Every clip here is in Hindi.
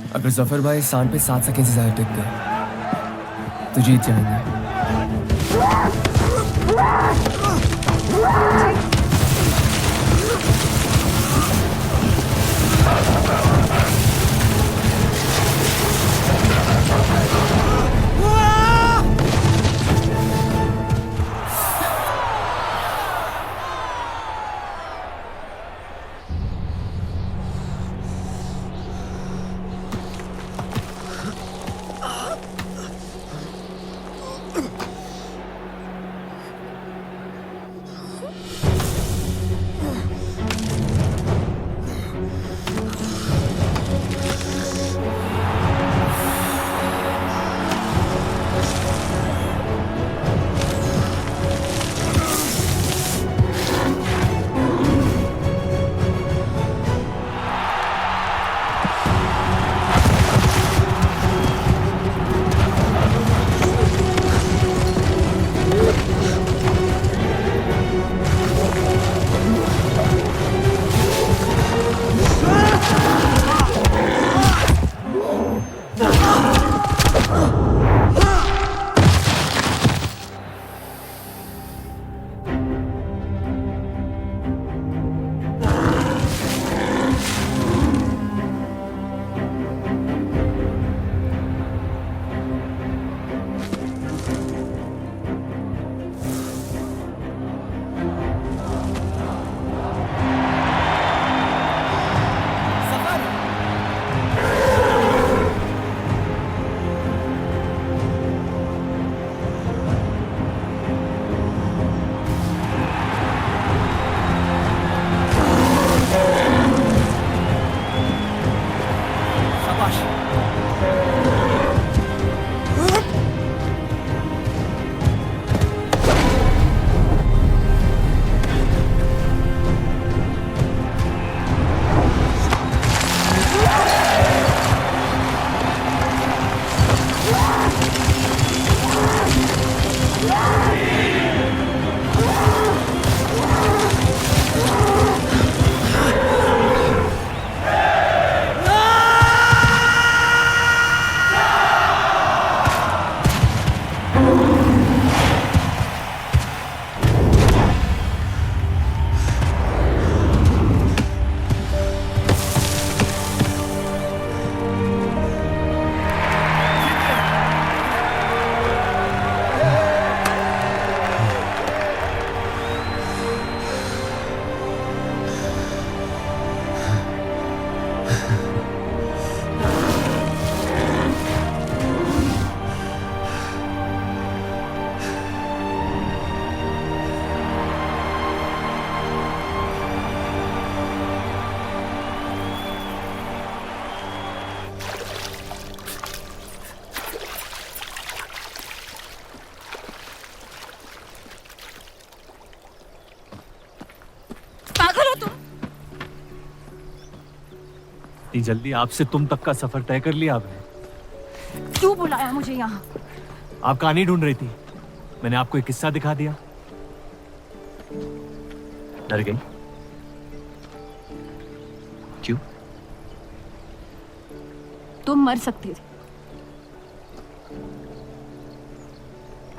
अगर जफर भाई सांड पे 7 सेकंड से ज्यादा टिक गए तो जीत जाएंगे। इतनी जल्दी आपसे तुम तक का सफर तय कर लिया आपने? क्यों बुलाया मुझे यहाँ? आप कहानी ढूंढ रही थी, मैंने आपको एक किस्सा दिखा दिया। डर गई? क्यों? तुम मर सकते थे।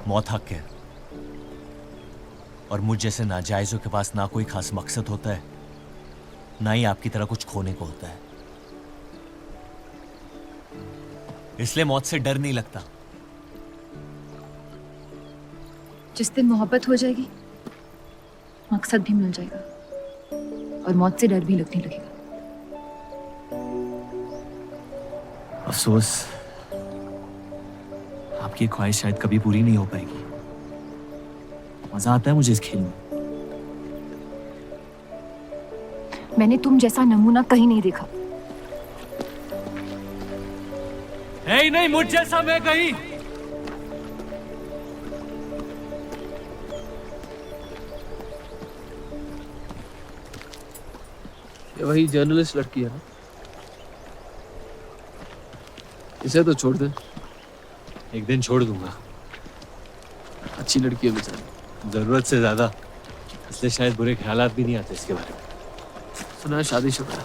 मौत हक है, और मुझ जैसे नाजायजों के पास ना कोई खास मकसद होता है, ना ही आपकी तरह कुछ खोने को होता है। इसलिए मौत से डर नहीं लगता। जिस दिन मोहब्बत हो जाएगी, मकसद भी मिल जाएगा और मौत से डर भी लगने लगेगा। अफसोस, आपकी ख्वाहिश शायद कभी पूरी नहीं हो पाएगी। मजा आता है मुझे इस खेल में। मैंने तुम जैसा नमूना कहीं नहीं देखा। नहीं, मुझ जैसा मैं कहीं। ये वही जर्नलिस्ट लड़की है ना? इसे तो छोड़ दे। एक दिन छोड़ दूंगा। अच्छी लड़की है बेचारी। जरूरत से ज्यादा। इसलिए शायद बुरे ख्यालात भी नहीं आते इसके बारे में। सुना है शादीशुदा है।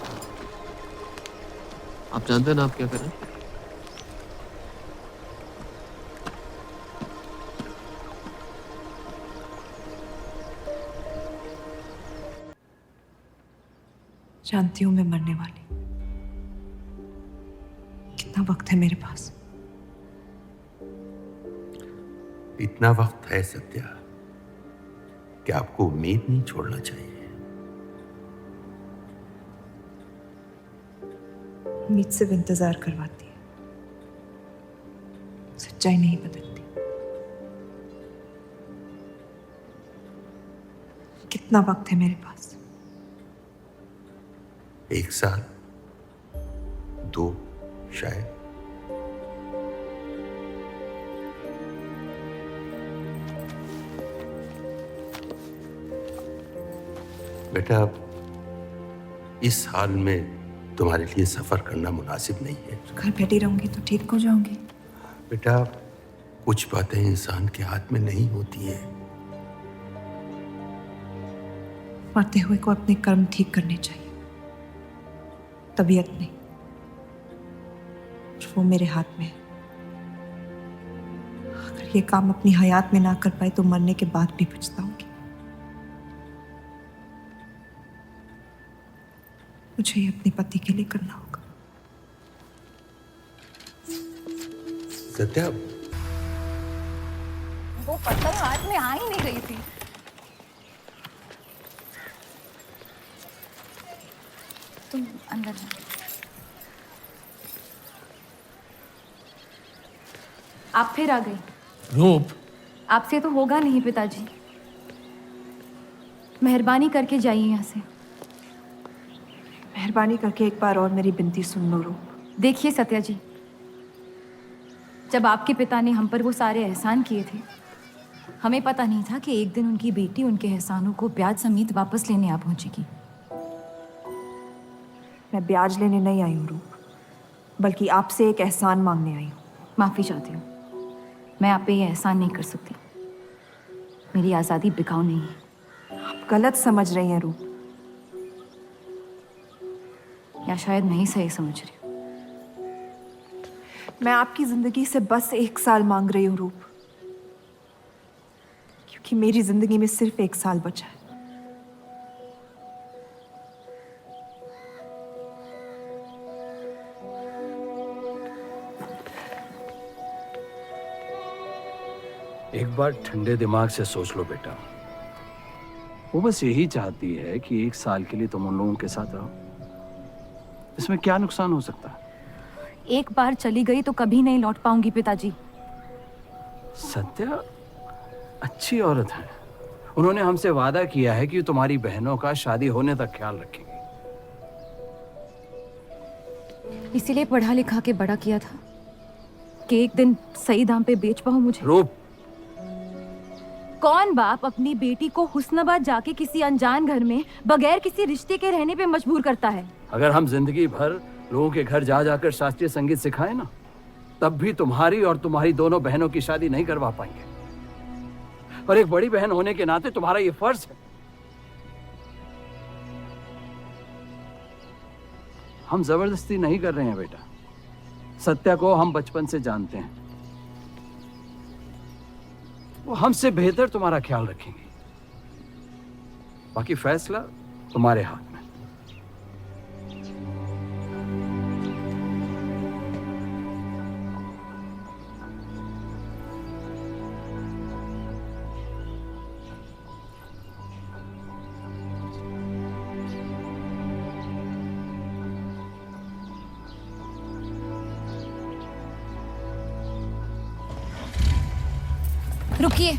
आप जानते हैं ना आप क्या करें? जानती हूं मैं मरने वाली। कितना वक्त है मेरे पास? इतना वक्त है सत्या कि आपको उम्मीद नहीं छोड़ना चाहिए। उम्मीद सिर्फ इंतजार करवाती है, सच्चाई नहीं बदलती। कितना वक्त है मेरे पास? 1 साल, 2 शायद। बेटा, इस हाल में तुम्हारे लिए सफर करना मुनासिब नहीं है। घर बैठी रहूंगी तो ठीक हो जाऊंगी। बेटा, कुछ बातें इंसान के हाथ में नहीं होती हैं। मरते हुए को अपने कर्म ठीक करने चाहिए, तबीयत नहीं। वो मेरे हाथ में है। अगर ये काम अपनी हयात में ना कर पाए तो मरने के बाद भी पछताऊंगी। मुझे ये अपने पति के लिए करना होगा। सत्या, वो पत्थर हाथ में आ ही नहीं रही थी। तुम अंदर जाओ। आप फिर आ गई। रूप, आपसे तो होगा नहीं पिताजी। मेहरबानी करके जाइए यहाँ से। मेहरबानी करके एक बार और मेरी बिनती सुन लो रूप। देखिए सत्या जी, जब आपके पिता ने हम पर वो सारे एहसान किए थे, हमें पता नहीं था कि एक दिन उनकी बेटी उनके एहसानों को ब्याज समेत वापस लेने आ पहुंचेगी। मैं ब्याज लेने नहीं आई हूँ रूप, बल्कि आपसे एक एहसान मांगने आई हूँ। माफी चाहती हूँ, मैं आप पे ये एहसान नहीं कर सकती। मेरी आज़ादी बिकाऊ नहीं है। आप गलत समझ रही हैं रूप। या शायद मैं ही सही समझ रही हूँ। मैं आपकी जिंदगी से बस 1 साल मांग रही हूँ रूप, क्योंकि मेरी जिंदगी में सिर्फ 1 साल बचा है। एक बार ठंडे दिमाग से सोच लो बेटा। वो बस यही चाहती है कि 1 साल के लिए तुम उन लोगों के साथ रहो। इसमें क्या नुकसान हो सकता है? एक बार चली गई तो कभी नहीं लौट पाऊंगी पिताजी। सत्या अच्छी औरत है। उन्होंने हमसे वादा किया है कि तुम्हारी बहनों का शादी होने तक ख्याल रखेंगे। इसीलिए पढ़ा लिखा के बड़ा किया था कि एक दिन सही दाम पे बेच पाऊं मुझे। रूप, कौन बाप अपनी बेटी को हुस्नाबाद जाके किसी अनजान घर में बगैर किसी रिश्ते के रहने पे मजबूर करता है? अगर हम जिंदगी भर लोगों के घर जा जाकर शास्त्रीय संगीत सिखाएं ना, तब भी तुम्हारी और तुम्हारी दोनों बहनों की शादी नहीं करवा पाएंगे। और एक बड़ी बहन होने के नाते तुम्हारा ये फर्ज है। हम जबरदस्ती नहीं कर रहे हैं बेटा। सत्या को हम बचपन से जानते हैं। वो हमसे बेहतर तुम्हारा ख्याल रखेंगे। बाकी फैसला तुम्हारे हाथ में। रुकिए।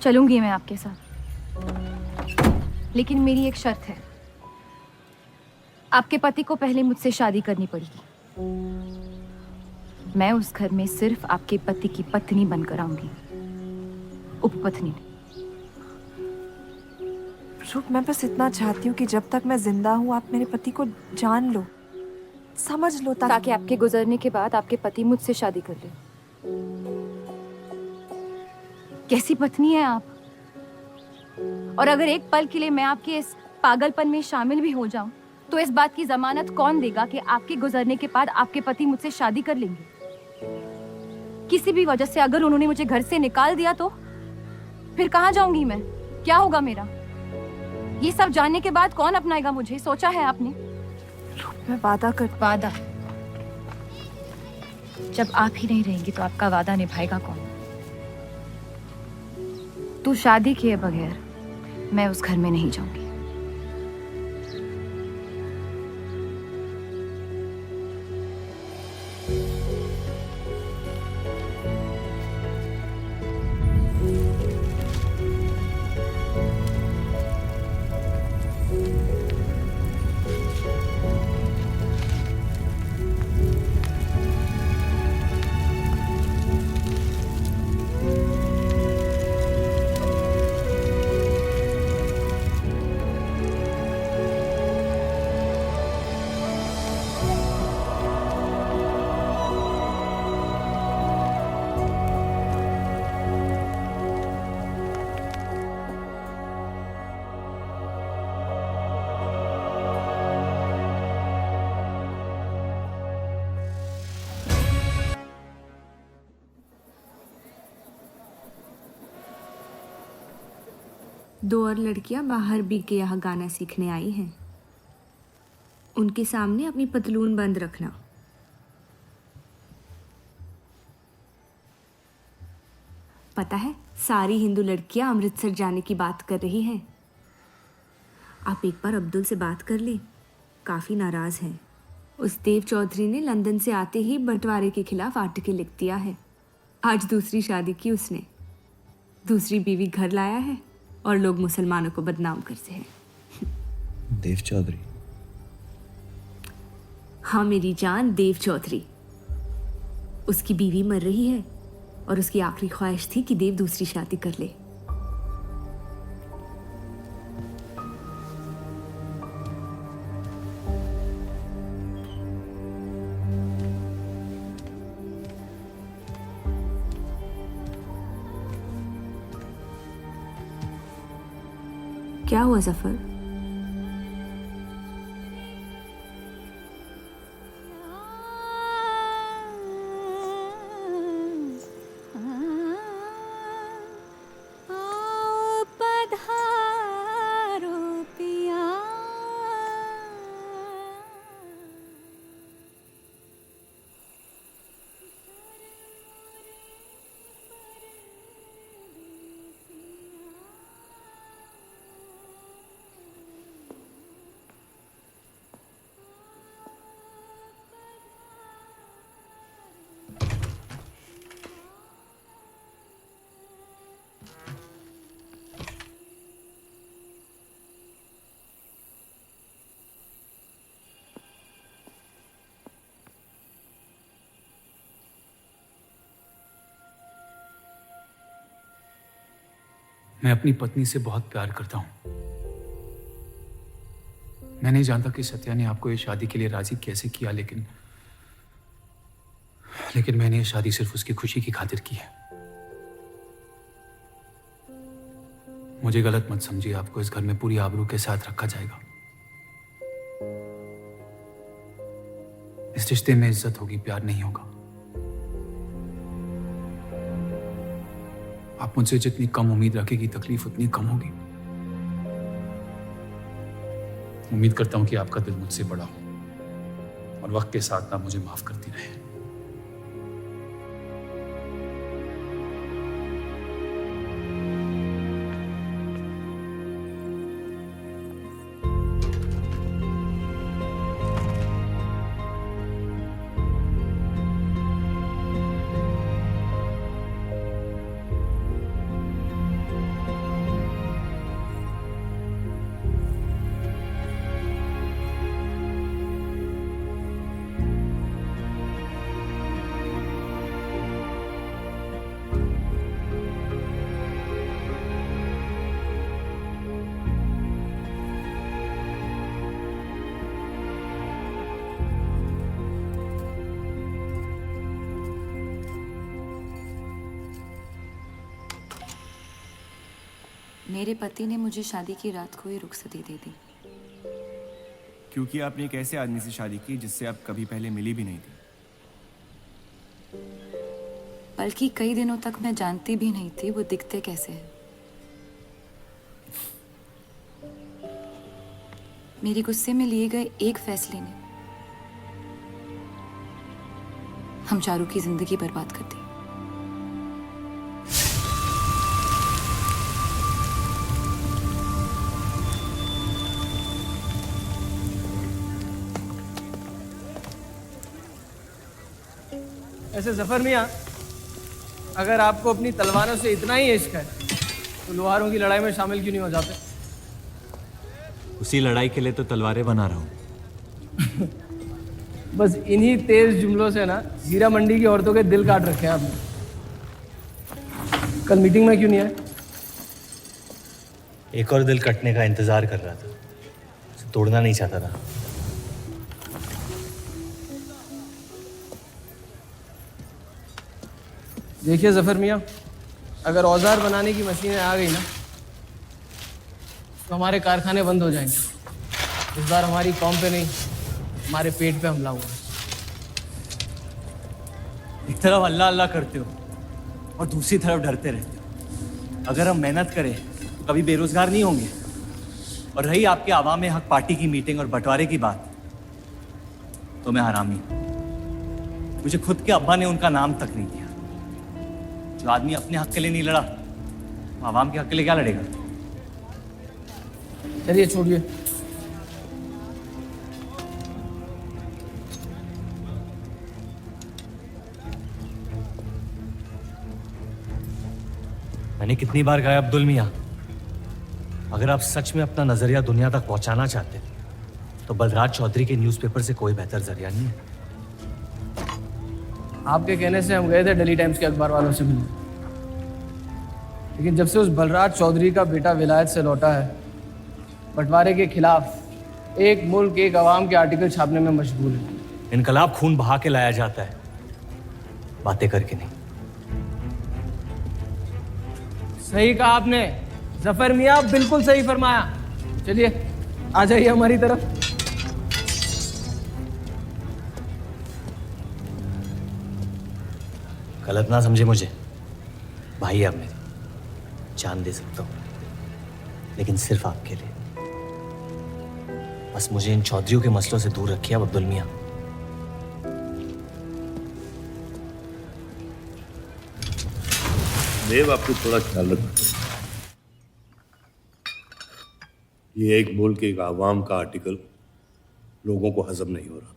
चलूंगी मैं आपके साथ, लेकिन मेरी एक शर्त है। आपके पति को पहले मुझसे शादी करनी पड़ेगी। मैं उस घर में सिर्फ आपके पति की पत्नी बनकर आऊंगी, उपपत्नी। रूप, मैं बस इतना चाहती हूँ कि जब तक मैं जिंदा हूँ आप मेरे पति को जान लो, समझ लो, ताकि आपके गुजरने के बाद आपके पति मुझसे शादी कर ले। कैसी पत्नी है आप? और अगर एक पल के लिए मैं आपके इस पागलपन में शामिल भी हो जाऊं, तो इस बात की जमानत कौन देगा कि आपके गुजरने के बाद आपके पति मुझसे शादी कर लेंगे? किसी भी वजह से अगर उन्होंने मुझे घर से निकाल दिया तो फिर कहाँ जाऊंगी मैं? क्या होगा मेरा? ये सब जानने के बाद कौन अपनाएगा मुझे? सोचा है आपने? मैं वादा वादा? जब आप ही नहीं रहेंगी तो आपका वादा निभाएगा कौन? तू शादी किए बगैर मैं उस घर में नहीं जाऊंगी। दो और लड़कियां बाहर बी के यहाँ गाना सीखने आई हैं। उनके सामने अपनी पतलून बंद रखना। पता है, सारी हिंदू लड़कियां अमृतसर जाने की बात कर रही हैं। आप एक बार अब्दुल से बात कर ले, काफ़ी नाराज़ हैं। उस देव चौधरी ने लंदन से आते ही बंटवारे के खिलाफ आर्टिकल लिख दिया है। आज दूसरी शादी की उसने, दूसरी बीवी घर लाया है और लोग मुसलमानों को बदनाम करते हैं। देव चौधरी? हाँ मेरी जान, देव चौधरी। उसकी बीवी मर रही है और उसकी आखिरी ख्वाहिश थी कि देव दूसरी शादी कर ले। क्या हुआ जफर? मैं अपनी पत्नी से बहुत प्यार करता हूं। मैं नहीं जानता कि सत्या ने आपको ये शादी के लिए राजी कैसे किया, लेकिन मैंने ये शादी सिर्फ उसकी खुशी की खातिर की है। मुझे गलत मत समझिए, आपको इस घर में पूरी आबरू के साथ रखा जाएगा। इस रिश्ते में इज्जत होगी, प्यार नहीं होगा। आप मुझसे जितनी कम उम्मीद रखेगी, तकलीफ उतनी कम होगी। उम्मीद करता हूं कि आपका दिल मुझसे बड़ा हो और वक्त के साथ आप मुझे माफ करती रहे। मेरे पति ने मुझे शादी की रात को ही रुखसती दे दी। क्योंकि आपने एक ऐसे आदमी से शादी की जिससे आप कभी पहले मिली भी नहीं थी। बल्कि कई दिनों तक मैं जानती भी नहीं थी वो दिखते कैसे हैं। मेरे गुस्से में लिए गए एक फैसले ने हम चारू की जिंदगी बर्बाद कर दी। ऐसे जफर मियाँ, अगर आपको अपनी तलवारों से इतना ही इश्क है तो लोहारों की लड़ाई में शामिल क्यों नहीं हो जाते? उसी लड़ाई के लिए तो तलवारें बना रहा हूँ। बस इन्हीं तेज जुमलों से ना हीरा मंडी की औरतों के दिल काट रखे हैं आपने। कल मीटिंग में क्यों नहीं आए? एक और दिल कटने का इंतजार कर रहा था, उसे तोड़ना नहीं चाहता था। देखिए जफर मियाँ, अगर औजार बनाने की मशीनें आ गई ना तो हमारे कारखाने बंद हो जाएंगे। इस बार हमारी कौम पे नहीं, हमारे पेट पे हमला हुआ। एक तरफ अल्लाह अल्लाह करते हो और दूसरी तरफ डरते रहते हो। अगर हम मेहनत करें तो कभी बेरोजगार नहीं होंगे। और रही आपके आवाम हक पार्टी की मीटिंग और बंटवारे की बात, तो मैं हरामी। मुझे खुद के अब्बा ने उनका नाम तक नहीं दिया। जो आदमी अपने हक के लिए नहीं लड़ा, वो आवाम के हक के लिए क्या लड़ेगा? चलिए छोड़िए। मैंने कितनी बार कहा अब्दुल मियाँ, अगर आप सच में अपना नजरिया दुनिया तक पहुंचाना चाहते तो बलराज चौधरी के न्यूज़पेपर से कोई बेहतर जरिया नहीं है। आपके कहने से हम गए थे दिल्ली टाइम्स के अखबार वालों से मिलने, लेकिन जब से उस बलराज चौधरी का बेटा विलायत से लौटा है, बंटवारे के खिलाफ एक मुल्क एक आवाम के आर्टिकल छापने में मशगूल है। इनकलाब खून बहा के लाया जाता है, बातें करके नहीं। सही कहा आपने जफर मियाँ, बिल्कुल सही फरमाया। चलिए आ जाइए हमारी तरफ। गलत ना समझे मुझे, भाई आप मेरे, जान दे सकता हूं, लेकिन सिर्फ आपके लिए। बस मुझे इन चौधरियों के मसलों से दूर रखिए अब अब्दुल मियाँ। देव, आपको थोड़ा ख्याल रखना। ये एक मुल्क एक आवाम का आर्टिकल लोगों को हजम नहीं हो रहा।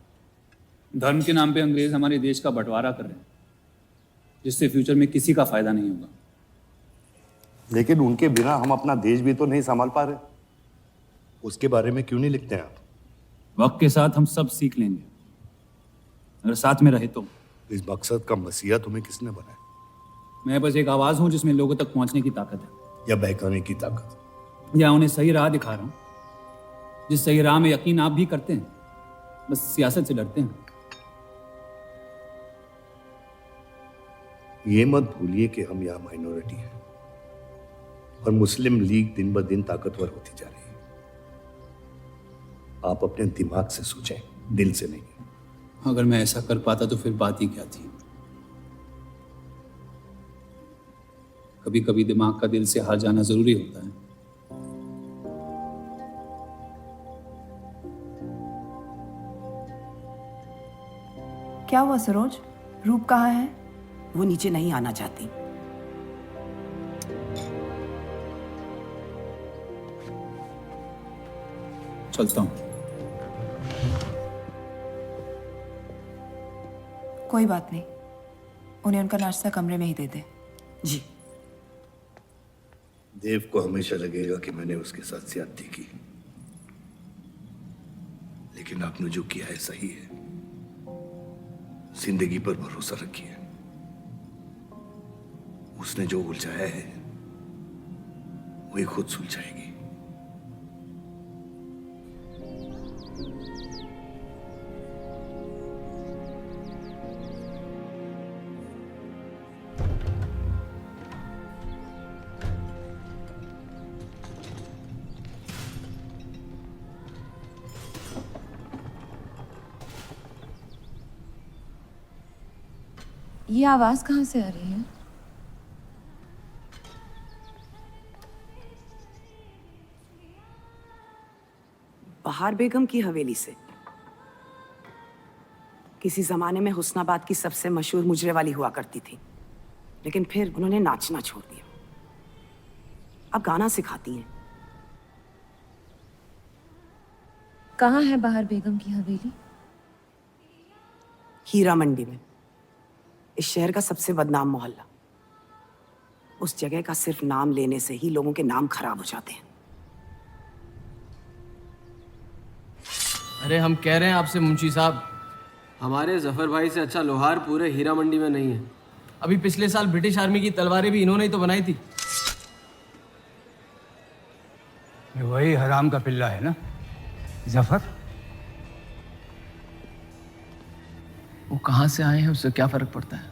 धर्म के नाम पे अंग्रेज हमारे देश का बंटवारा कर रहे हैं, जिससे फ्यूचर में किसी का फायदा नहीं होगा। लेकिन उनके बिना हम अपना देश भी तो नहीं संभाल पा रहे। उसके बारे में क्यों नहीं लिखते हैं आप? वक्त के साथ हम सब सीख लेंगे, अगर साथ में रहे तो। इस मकसद का मसीहा तुम्हें किसने बनाया? मैं बस एक आवाज हूं जिसमें लोगों तक पहुंचने की ताकत है, या बहकाने की ताकत, या उन्हें सही राह दिखा रहा हूं। जिस सही राह में यकीन आप भी करते हैं, बस सियासत से डरते हैं। ये मत भूलिए कि हम यहाँ माइनॉरिटी हैं और मुस्लिम लीग दिन ब दिन ताकतवर होती जा रही है। आप अपने दिमाग से सोचें, दिल से नहीं। अगर मैं ऐसा कर पाता तो फिर बात ही क्या थी। कभी कभी दिमाग का दिल से हार जाना जरूरी होता है। क्या हुआ सरोज? रूप कहाँ है? वो नीचे नहीं आना चाहती। चलता हूं। कोई बात नहीं, उन्हें उनका नाश्ता कमरे में ही दे दे। जी। देव को हमेशा लगेगा कि मैंने उसके साथ ज्यादती की, लेकिन आपने जो किया है सही है। जिंदगी पर भरोसा रखिए। उसने जो उलझाया है वही खुद सुलझाएगी। ये आवाज कहाँ से आ रही है? बहार बेगम की हवेली से। किसी जमाने में हुस्नाबाद की सबसे मशहूर मुजरे वाली हुआ करती थी, लेकिन फिर उन्होंने नाचना छोड़ दिया। अब गाना सिखाती हैं। कहाँ है बहार बेगम की हवेली? हीरा मंडी में, इस शहर का सबसे बदनाम मोहल्ला। उस जगह का सिर्फ नाम लेने से ही लोगों के नाम खराब हो जाते हैं। अरे हम कह रहे हैं आपसे मुंशी साहब, हमारे जफर भाई से अच्छा लोहार पूरे हीरा मंडी में नहीं है। अभी पिछले साल ब्रिटिश आर्मी की तलवारें भी इन्होंने ही तो बनाई थी। ये वही हराम का पिल्ला है ना जफर? वो कहाँ से आए हैं उससे क्या फर्क पड़ता है?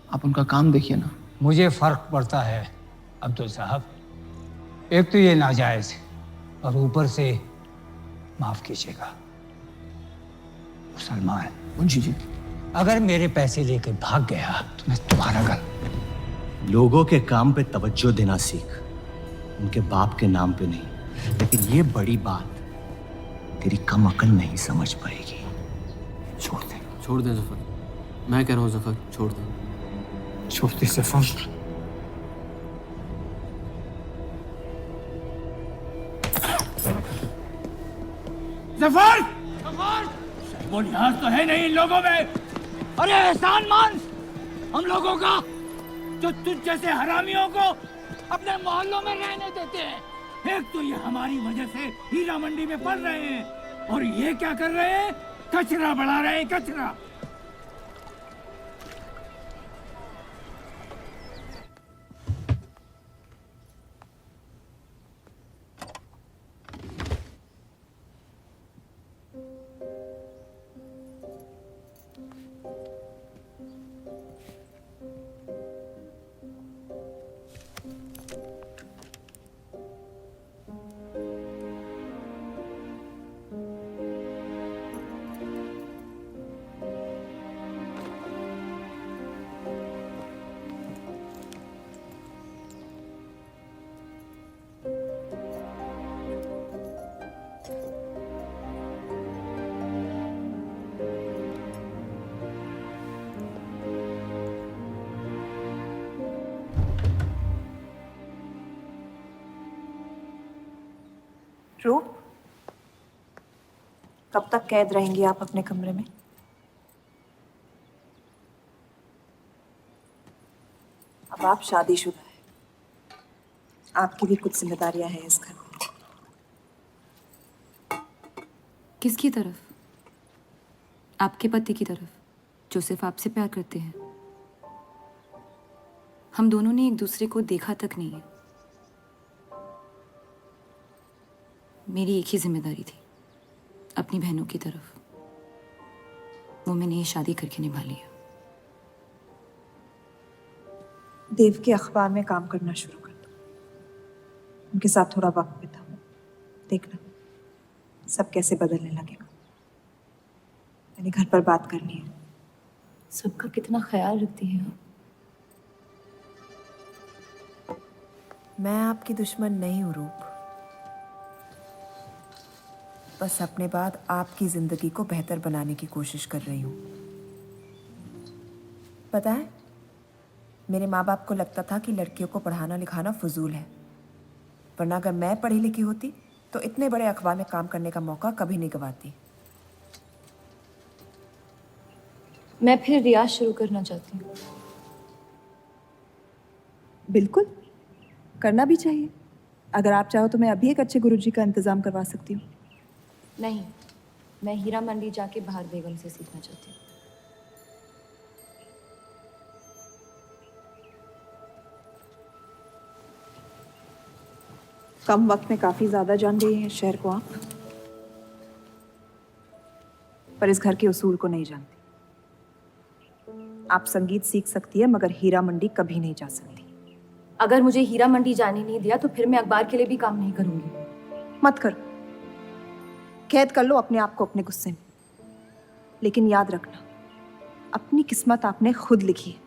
आप उनका काम देखिए ना। मुझे फर्क पड़ता है अब्दुल साहब। एक तो ये नाजायज और ऊपर से माफ कीजिएगा मुसलमान मुंशी जी, अगर मेरे पैसे लेकर भाग गया तो मैं तुम्हारा गल। लोगों के काम पे तवज्जो देना सीख, उनके बाप के नाम पे नहीं। लेकिन ये बड़ी बात तेरी कम अकल नहीं समझ पाएगी। छोड़ दे। छोड़ दे जफर, मैं कह रहा हूँ जफर छोड़ दे। छोड़ दे जफर। जफर! वो लिहाज तो है नहीं इन लोगों में। अरे एहसान मान हम लोगों का, जो तुझ जैसे हरामियों को अपने मोहल्लों में रहने देते हैं। एक तो ये हमारी वजह से हीरा मंडी में पड़ रहे हैं, और ये क्या कर रहे हैं? कचरा बढ़ा रहे हैं, कचरा। रूप, कब तक कैद रहेंगी आप अपने कमरे में? अब आप शादीशुदा हैं, आपकी भी कुछ जिम्मेदारियां हैं इस घर में। किसकी तरफ? आपके पति की तरफ, जो सिर्फ आपसे प्यार करते हैं। हम दोनों ने एक दूसरे को देखा तक नहीं है। मेरी एक ही जिम्मेदारी थी, अपनी बहनों की तरफ। वो मैंने ये शादी करके निभा लिया। देव के अखबार में काम करना शुरू कर दो, उनके साथ थोड़ा वक्त बिताओ, देखना सब कैसे बदलने लगेगा। मैंने घर पर बात करनी है। सबका कितना ख्याल रखती हैं आप। मैं आपकी दुश्मन नहीं हूँ रूप, बस अपने बाद आपकी जिंदगी को बेहतर बनाने की कोशिश कर रही हूँ। पता है, मेरे माँ बाप को लगता था कि लड़कियों को पढ़ाना लिखाना फजूल है, वरना अगर मैं पढ़ी लिखी होती तो इतने बड़े अखबार में काम करने का मौका कभी नहीं गंवाती। मैं फिर रियाज शुरू करना चाहती हूँ। बिल्कुल, करना भी चाहिए। अगर आप चाहो तो मैं अभी एक अच्छे गुरुजी का इंतजाम करवा सकती हूँ। नहीं, मैं हीरा मंडी जाके बहार बेगम से सीखना चाहती हूँ। कम वक्त में काफी ज्यादा जान गई हैं शहर को आप, पर इस घर के उसूल को नहीं जानती। आप संगीत सीख सकती है, मगर हीरा मंडी कभी नहीं जा सकती। अगर मुझे हीरा मंडी जाने नहीं दिया तो फिर मैं अखबार के लिए भी काम नहीं करूंगी। मत करो, कैद कर लो अपने आप को अपने गुस्से में, लेकिन याद रखना अपनी किस्मत आपने खुद लिखी है,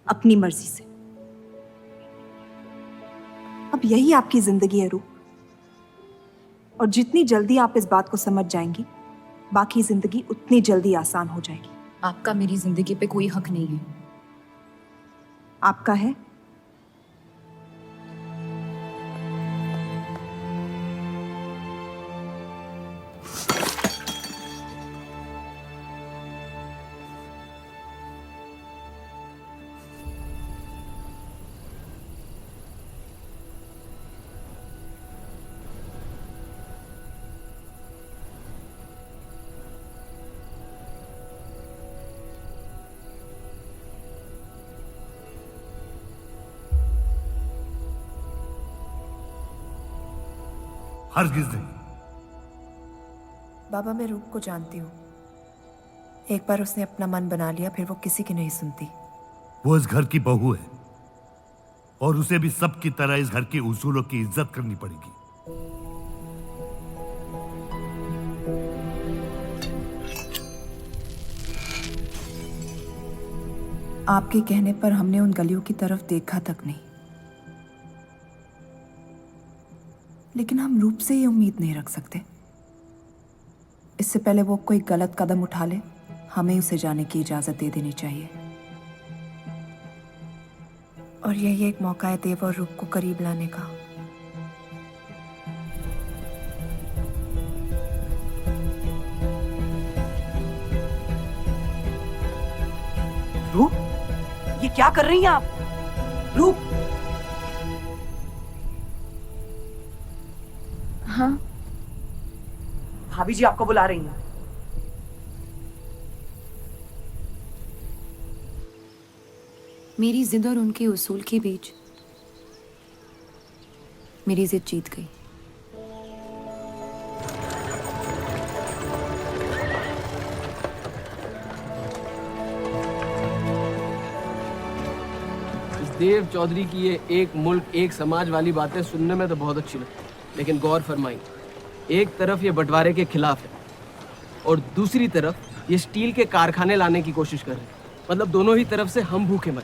अपनी मर्जी से। अब यही आपकी जिंदगी है रूप, और जितनी जल्दी आप इस बात को समझ जाएंगी, बाकी जिंदगी उतनी जल्दी आसान हो जाएगी। आपका मेरी जिंदगी पे कोई हक नहीं है। आपका है। हरगिज नहीं। बाबा, मैं रूप को जानती हूँ। एक बार उसने अपना मन बना लिया, फिर वो किसी की नहीं सुनती। वो इस घर की बहू है और उसे भी सबकी तरह इस घर के उसूलों की इज्जत करनी पड़ेगी। आपके कहने पर हमने उन गलियों की तरफ देखा तक नहीं, लेकिन हम रूप से ये उम्मीद नहीं रख सकते। इससे पहले वो कोई गलत कदम उठा ले, हमें उसे जाने की इजाजत दे देनी चाहिए। और यही एक मौका है देव और रूप को करीब लाने का। रूप, ये क्या कर रही हैं आप? रूप। हाँ, भाभी जी आपको बुला रही हैं। मेरी जिद और उनके उसूल के बीच मेरी जिद जीत गई। देव चौधरी की ये एक मुल्क एक समाज वाली बातें सुनने में तो बहुत अच्छी लगती, लेकिन गौर फरमाई, एक तरफ ये बंटवारे के खिलाफ है और दूसरी तरफ ये स्टील के कारखाने लाने की कोशिश कर रहे हैं। मतलब दोनों ही तरफ से हम भूखे मर।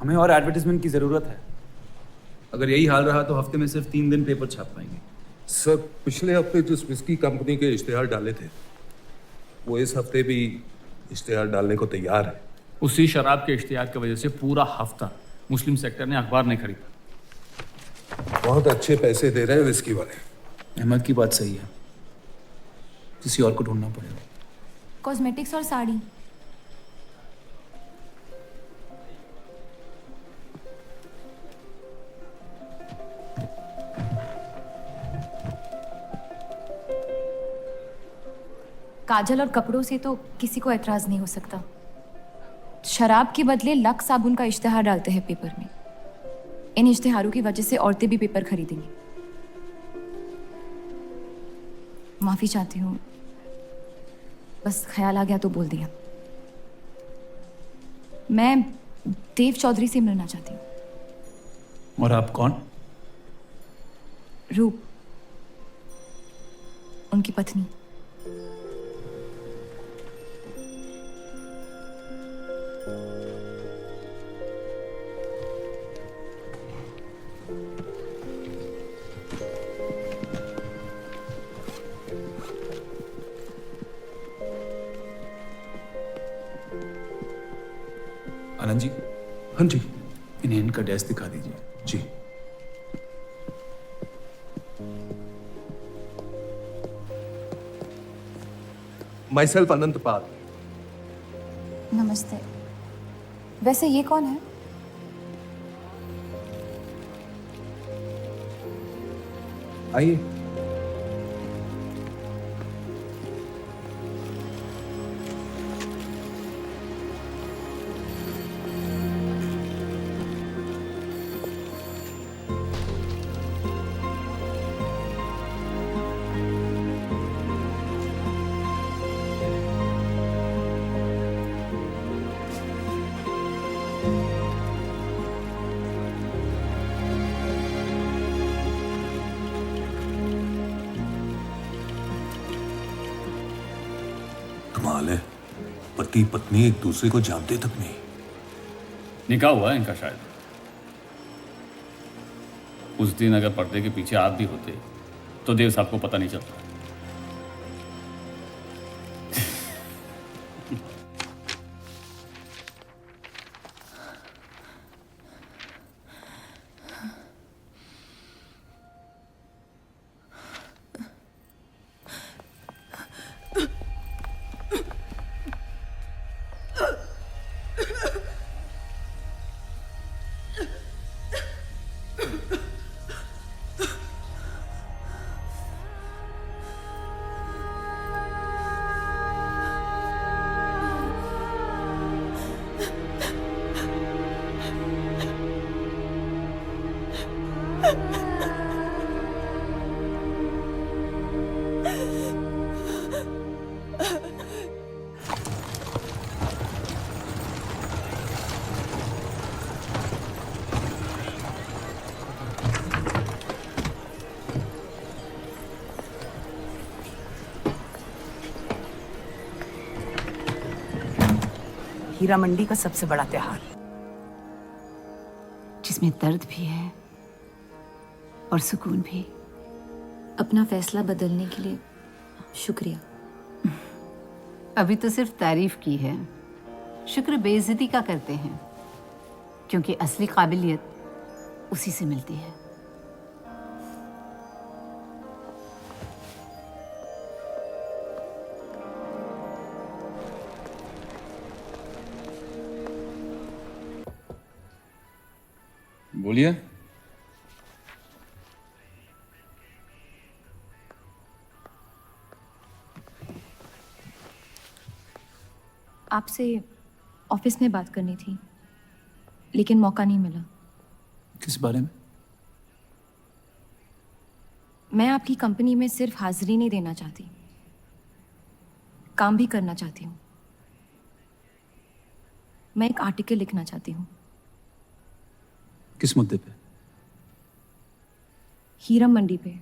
हमें और एडवर्टाइजमेंट की जरूरत है। अगर यही हाल रहा तो हफ्ते में सिर्फ 3 दिन पेपर छाप पाएंगे। सर, पिछले हफ्ते जिस विस्की कंपनी के इश्तेहार डाले थे, वो इस हफ्ते भी इश्तेहार डालने को तैयार है। उसी शराब के इश्तिहार की वजह से पूरा हफ्ता मुस्लिम सेक्टर ने अखबार नहीं खरीदा। बहुत अच्छे पैसे दे रहे हैं विस्की वाले। अहमद की बात सही है, किसी और को ढूंढना पड़ेगा। कॉस्मेटिक्स और साड़ी। काजल और कपड़ों से तो किसी को एतराज नहीं हो सकता। शराब के बदले लक्स साबुन का इश्तिहार डालते हैं पेपर में। इन इश्तिहारों की वजह से औरतें भी पेपर खरीदेंगी। माफी चाहती हूँ, बस ख्याल आ गया तो बोल दिया। मैं देव चौधरी से मिलना चाहती हूँ। और आप कौन? रूप, उनकी पत्नी। आनंद जी। हाँ जी। इन्हें इनका डेस्क दिखा दीजिए। जी। माई सेल्फ अनंत पाल। नमस्ते। वैसे ये कौन है? आइए। कमाल है, पति पत्नी एक दूसरे को जानते तक नहीं। निकाह हुआ है इनका शायद। उस दिन अगर पर्दे के पीछे आप भी होते तो देव साहब को पता नहीं चलता। हीरा मंडी का सबसे बड़ा त्योहार, जिसमें दर्द भी है और सुकून भी। अपना फैसला बदलने के लिए शुक्रिया। अभी तो सिर्फ तारीफ की है, शुक्र बेइज्जती का करते हैं, क्योंकि असली काबिलियत उसी से मिलती है। बोलिए। आपसे ऑफिस में बात करनी थी, लेकिन मौका नहीं मिला। किस बारे में? मैं आपकी कंपनी में सिर्फ हाजिरी नहीं देना चाहती, काम भी करना चाहती हूँ। मैं एक आर्टिकल लिखना चाहती हूँ। किस मुद्दे पे? हीरा मंडी पे।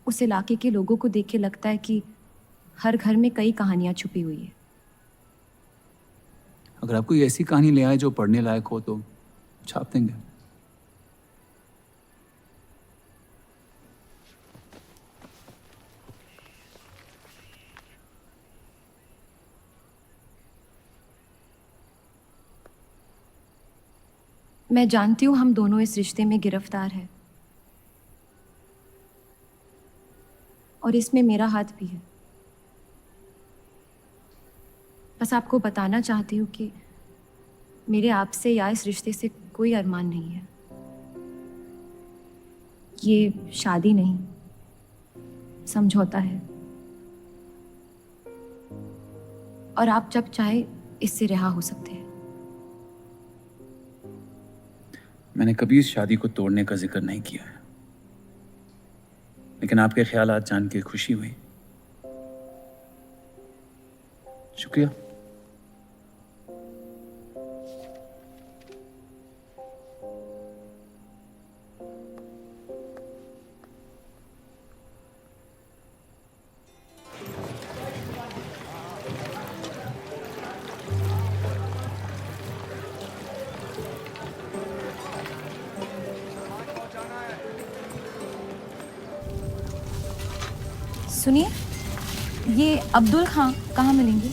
उस इलाके के लोगों को देख के लगता है कि हर घर में कई कहानियां छुपी हुई है। अगर आप कोई ऐसी कहानी ले आए जो पढ़ने लायक हो तो छाप देंगे। मैं जानती हूँ हम दोनों इस रिश्ते में गिरफ्तार हैं, और इसमें मेरा हाथ भी है। बस आपको बताना चाहती हूँ कि मेरे आपसे या इस रिश्ते से कोई अरमान नहीं है। ये शादी नहीं, समझौता है, और आप जब चाहे इससे रिहा हो सकते हैं। मैंने कभी इस शादी को तोड़ने का जिक्र नहीं किया है, लेकिन आपके ख्यालात जान के खुशी हुई। शुक्रिया। सुनिए, ये अब्दुल खां कहाँ मिलेंगे?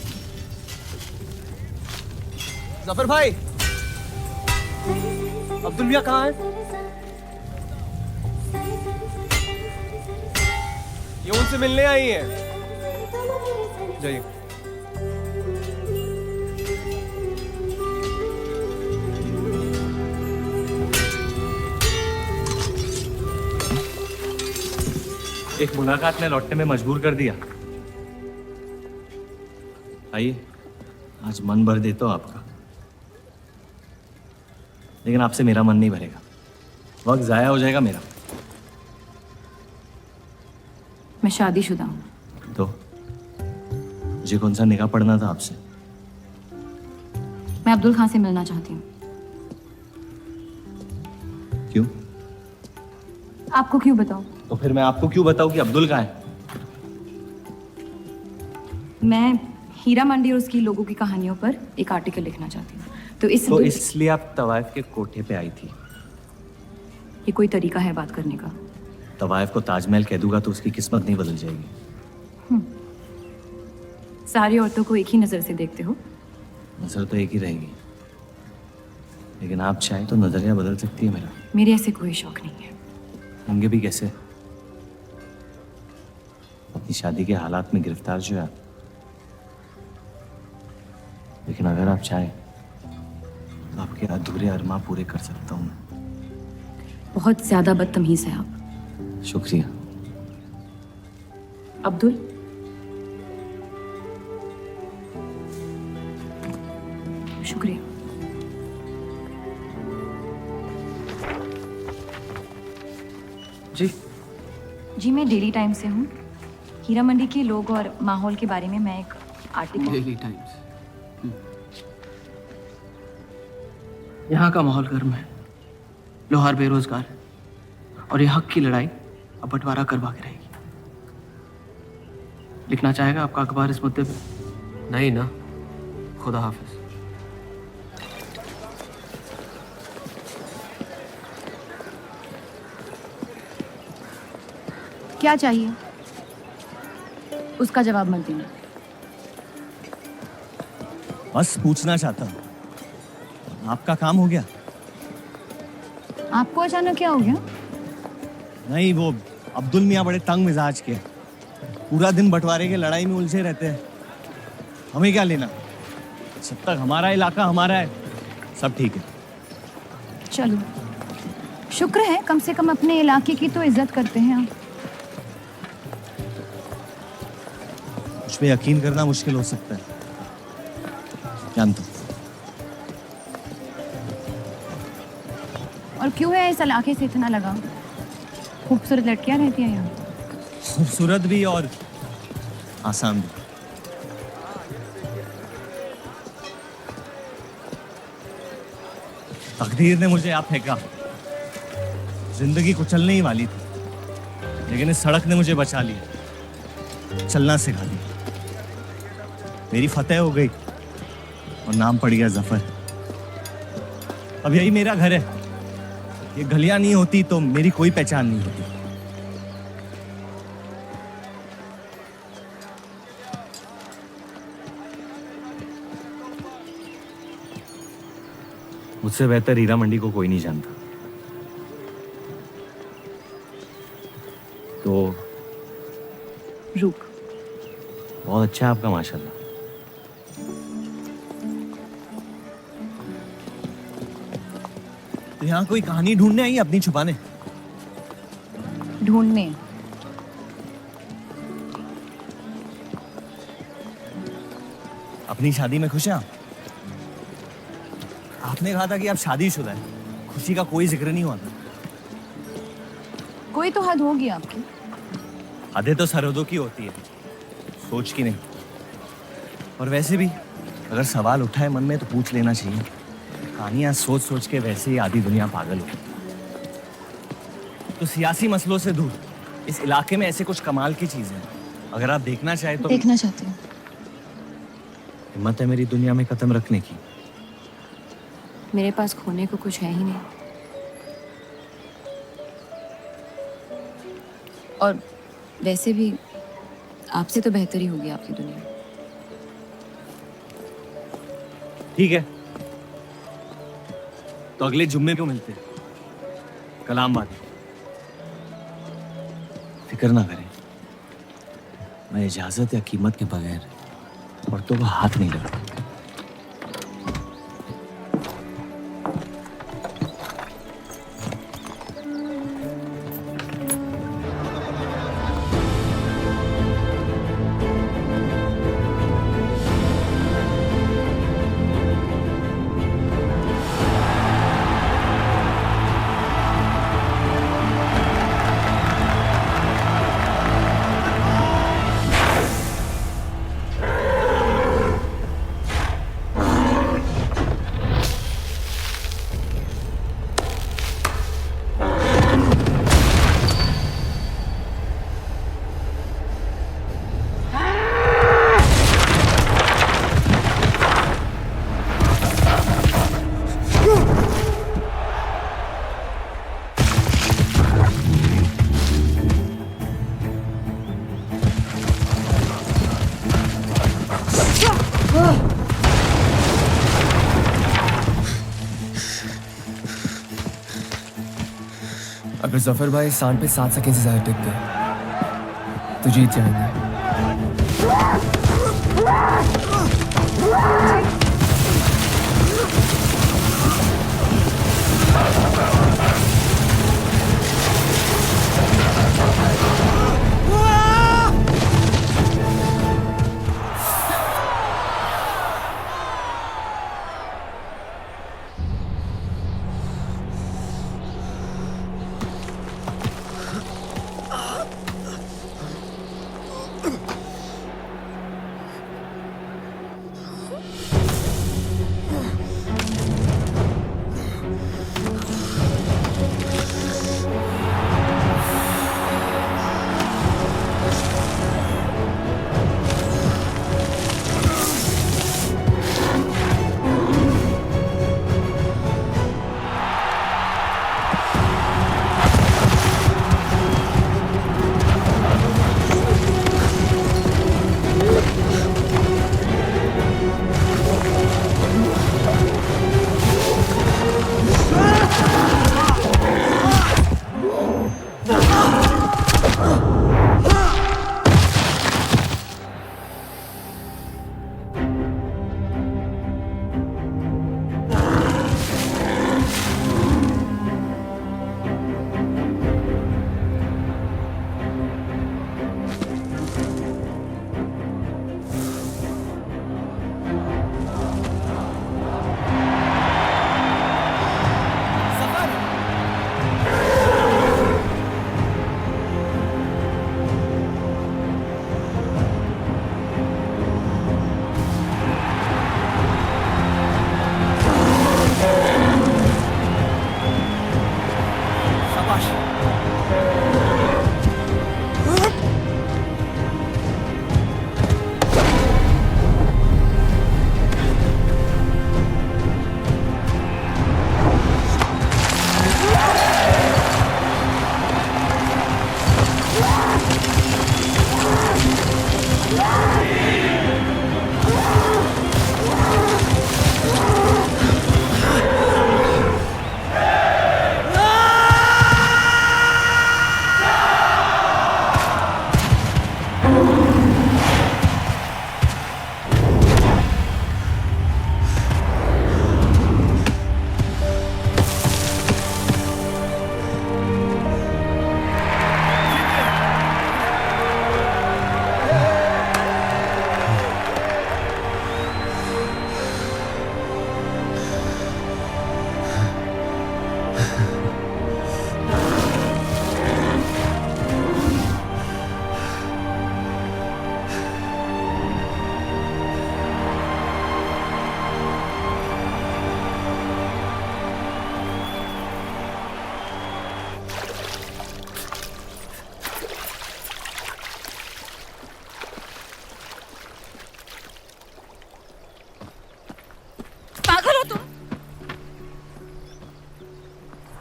जफर भाई, अब्दुल मियां कहाँ है? ये उनसे मिलने आई हैं। जाइए। एक मुलाकात ने लौटने में मजबूर कर दिया। आइए, आज मन भर देता हूं आपका, लेकिन आपसे मेरा मन नहीं भरेगा। वक्त जाया हो जाएगा मेरा। मैं शादीशुदा हूँ। तो मुझे कौन सा निकाह पढ़ना था आपसे? मैं अब्दुल खां से मिलना चाहती हूँ। क्यों? आपको क्यों बताऊँ? तो फिर मैं आपको क्यों बताऊं कि अब्दुल कहाँ है? मैं हीरा मंडी और उसकी लोगों की कहानियों पर एक आर्टिकल लिखना चाहती हूँ। तो इसलिए आप तवाइफ के कोठे पे आई थी? ये कोई तरीका है बात करने का? तवाइफ को ताजमहल कह दूंगा तो उसकी किस्मत नहीं बदल जाएगी। सारी औरतों को एक ही नजर से देखते हो? नजर तो एक ही रहेगी, लेकिन आप चाहे तो नजरिया बदल सकती है मेरा। मेरे ऐसे कोई शौक नहीं है। होंगे भी कैसे? अपनी शादी के हालात में गिरफ्तार जो है। लेकिन अगर आप चाहे तो आपके अधूरे अरमा पूरे कर सकता हूँ। बहुत ज्यादा बदतमीज है आप। शुक्रिया। अब्दुल, शुक्रिया। जी मैं डेली टाइम्स से हूँ। हीरा मंडी के लोग और माहौल के बारे में मैं एक आर्टिकल। Daily times. यहाँ का माहौल गर्म है, लोहार बेरोजगार है, और ये हक की लड़ाई अब बंटवारा करवा के रहेगी। लिखना चाहेगा आपका अखबार इस मुद्दे पे? नहीं ना। खुदा हाफिज। क्या चाहिए? उसका जवाब मत देना। बस पूछना चाहता हूँ, आपका काम हो गया? आपको अचानक क्या हो गया? नहीं, वो अब्दुल मियाँ बड़े तंग मिजाज के, पूरा दिन बंटवारे के लड़ाई में उलझे रहते हैं। हमें क्या लेना? जब तक हमारा इलाका हमारा है सब ठीक है। चलो, शुक्र है कम से कम अपने इलाके की तो इज्जत करते हैं आप। मुझ पे यकीन करना मुश्किल हो सकता है, जानता हूं। और क्यों है इस इलाके से इतना लगा? खूबसूरत लड़कियां रहती हैं यहाँ। खूबसूरत भी और आसान भी। तकदीर ने मुझे यहाँ फेंका। जिंदगी कुचलने ही वाली थी, लेकिन इस सड़क ने मुझे बचा लिया, चलना सिखा दिया। मेरी फतेह हो गई और नाम पड़ गया जफर। अब यही मेरा घर है। ये गलियां नहीं होती तो मेरी कोई पहचान नहीं होती। मुझसे बेहतर हीरा मंडी को कोई नहीं जानता। तो रुक। बहुत अच्छा है आपका, माशाल्लाह। तो यहाँ कोई कहानी ढूंढने आई अपनी छुपाने? ढूंढने? अपनी शादी में खुश हैं आप? आपने कहा था कि आप शादीशुदा हैं, खुशी का कोई जिक्र नहीं हुआ था। कोई तो हद होगी आपकी। हदें तो सरहदों की होती है, सोच की नहीं। और वैसे भी अगर सवाल उठा है मन में तो पूछ लेना चाहिए। कहानियां सोच सोच के वैसे ही आधी दुनिया पागल हो। तो सियासी मसलों से दूर इस इलाके में ऐसे कुछ कमाल की चीजें हैं, अगर आप देखना चाहे तो। देखना चाहती हूँ। हिम्मत है मेरी दुनिया में कदम रखने की? मेरे पास खोने को कुछ है ही नहीं। और वैसे भी आपसे तो बेहतर ही होगी आपकी दुनिया। ठीक है, तो अगले जुम्मे क्यों मिलते हैं? कलाम बात। फिक्र ना करें, मैं इजाजत या कीमत के बगैर औरतों को हाथ नहीं लगाता। अगर जफर भाई इस सांड पे 7 सेकंड से ज्यादा टिक गए तो जीत जाएंगे।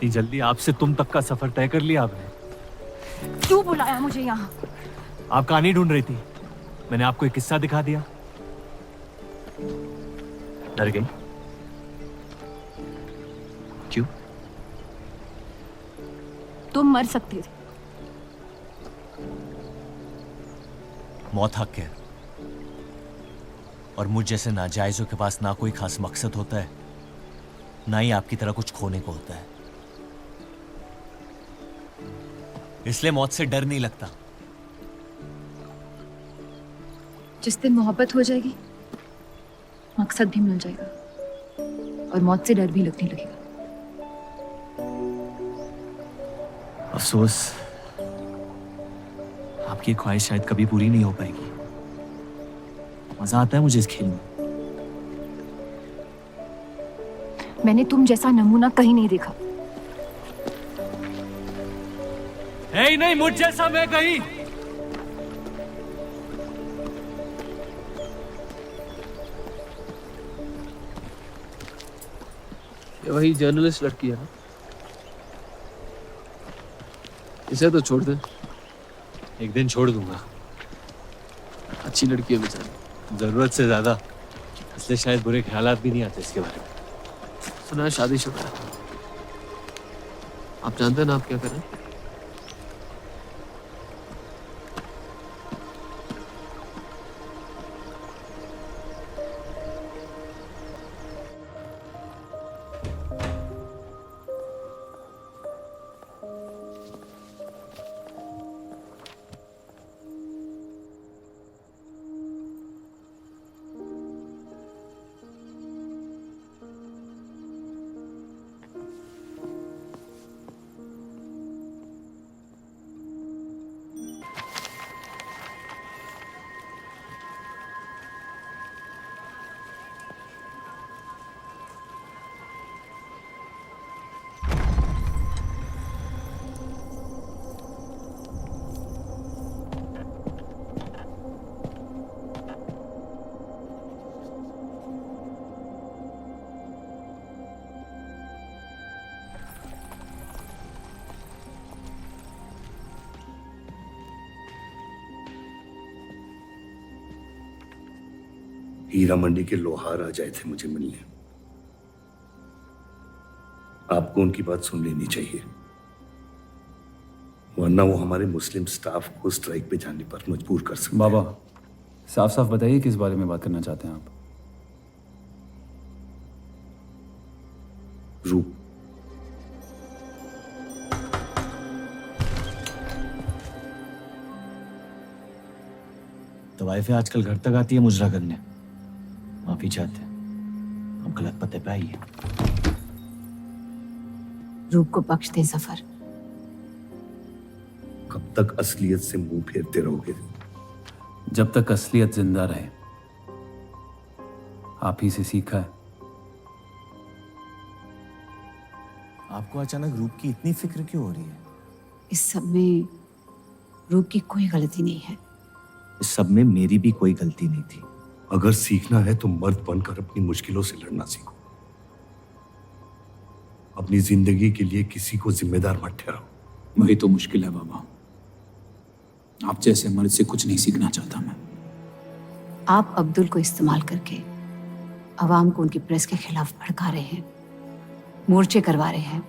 इतनी जल्दी आपसे तुम तक का सफर तय कर लिया आपने? क्यों बुलाया मुझे यहाँ? आप कहानी ढूंढ रही थी, मैंने आपको एक किस्सा दिखा दिया। डर गई? क्यों? तुम मर सकते थे। मौत हक है, और मुझ जैसे नाजायजों के पास ना कोई खास मकसद होता है, ना ही आपकी तरह कुछ खोने को होता है। इसलिए मौत से डर नहीं लगता। जिस दिन मोहब्बत हो जाएगी, मकसद भी मिल जाएगा और मौत से डर भी लगने लगेगा। अफसोस, आपकी ख्वाहिश शायद कभी पूरी नहीं हो पाएगी। मजा आता है मुझे इस खेल में। मैंने तुम जैसा नमूना कहीं नहीं देखा। है ही नहीं मुझ जैसा मैं कहीं। ये वही जर्नलिस्ट लड़की है ना? इसे तो छोड़ दे। एक दिन छोड़ दूंगा। अच्छी लड़की है बेचारी। जरूरत से ज्यादा, इसलिए शायद बुरे ख्यालात भी नहीं आते इसके बारे में। सुना है शादीशुदा है। आप जानते हैं ना आप क्या करें? हीरा मंडी के लोहार आ जाए थे मुझे मिलने। आपको उनकी बात सुन लेनी चाहिए, वरना वो हमारे मुस्लिम स्टाफ को स्ट्राइक पे जाने पर मजबूर कर सकते। बाबा साफ साफ बताइए किस बारे में बात करना चाहते हैं आप? रूप। तो वाइफे आजकल घर तक आती है मुजरा करने। माफी चाहते हैं, हम गलत पते पे आई है। रूप को बख्श दे जफर। कब तक असलियत से मुंह फेरते रहोगे? जब तक असलियत जिंदा रहे। आप ही से सीखा है। आपको अचानक रूप की इतनी फिक्र क्यों हो रही है? इस सब में रूप की कोई गलती नहीं है। इस सब में मेरी भी कोई गलती नहीं थी। अगर सीखना है तो मर्द बनकर अपनी मुश्किलों से लड़ना सीखो। अपनी जिंदगी के लिए किसी को जिम्मेदार मत ठहराओ। वही तो मुश्किल है बाबा। आप जैसे मर्द से कुछ नहीं सीखना चाहता मैं। आप अब्दुल को इस्तेमाल करके अवाम को उनकी प्रेस के खिलाफ भड़का रहे हैं, मोर्चे करवा रहे हैं,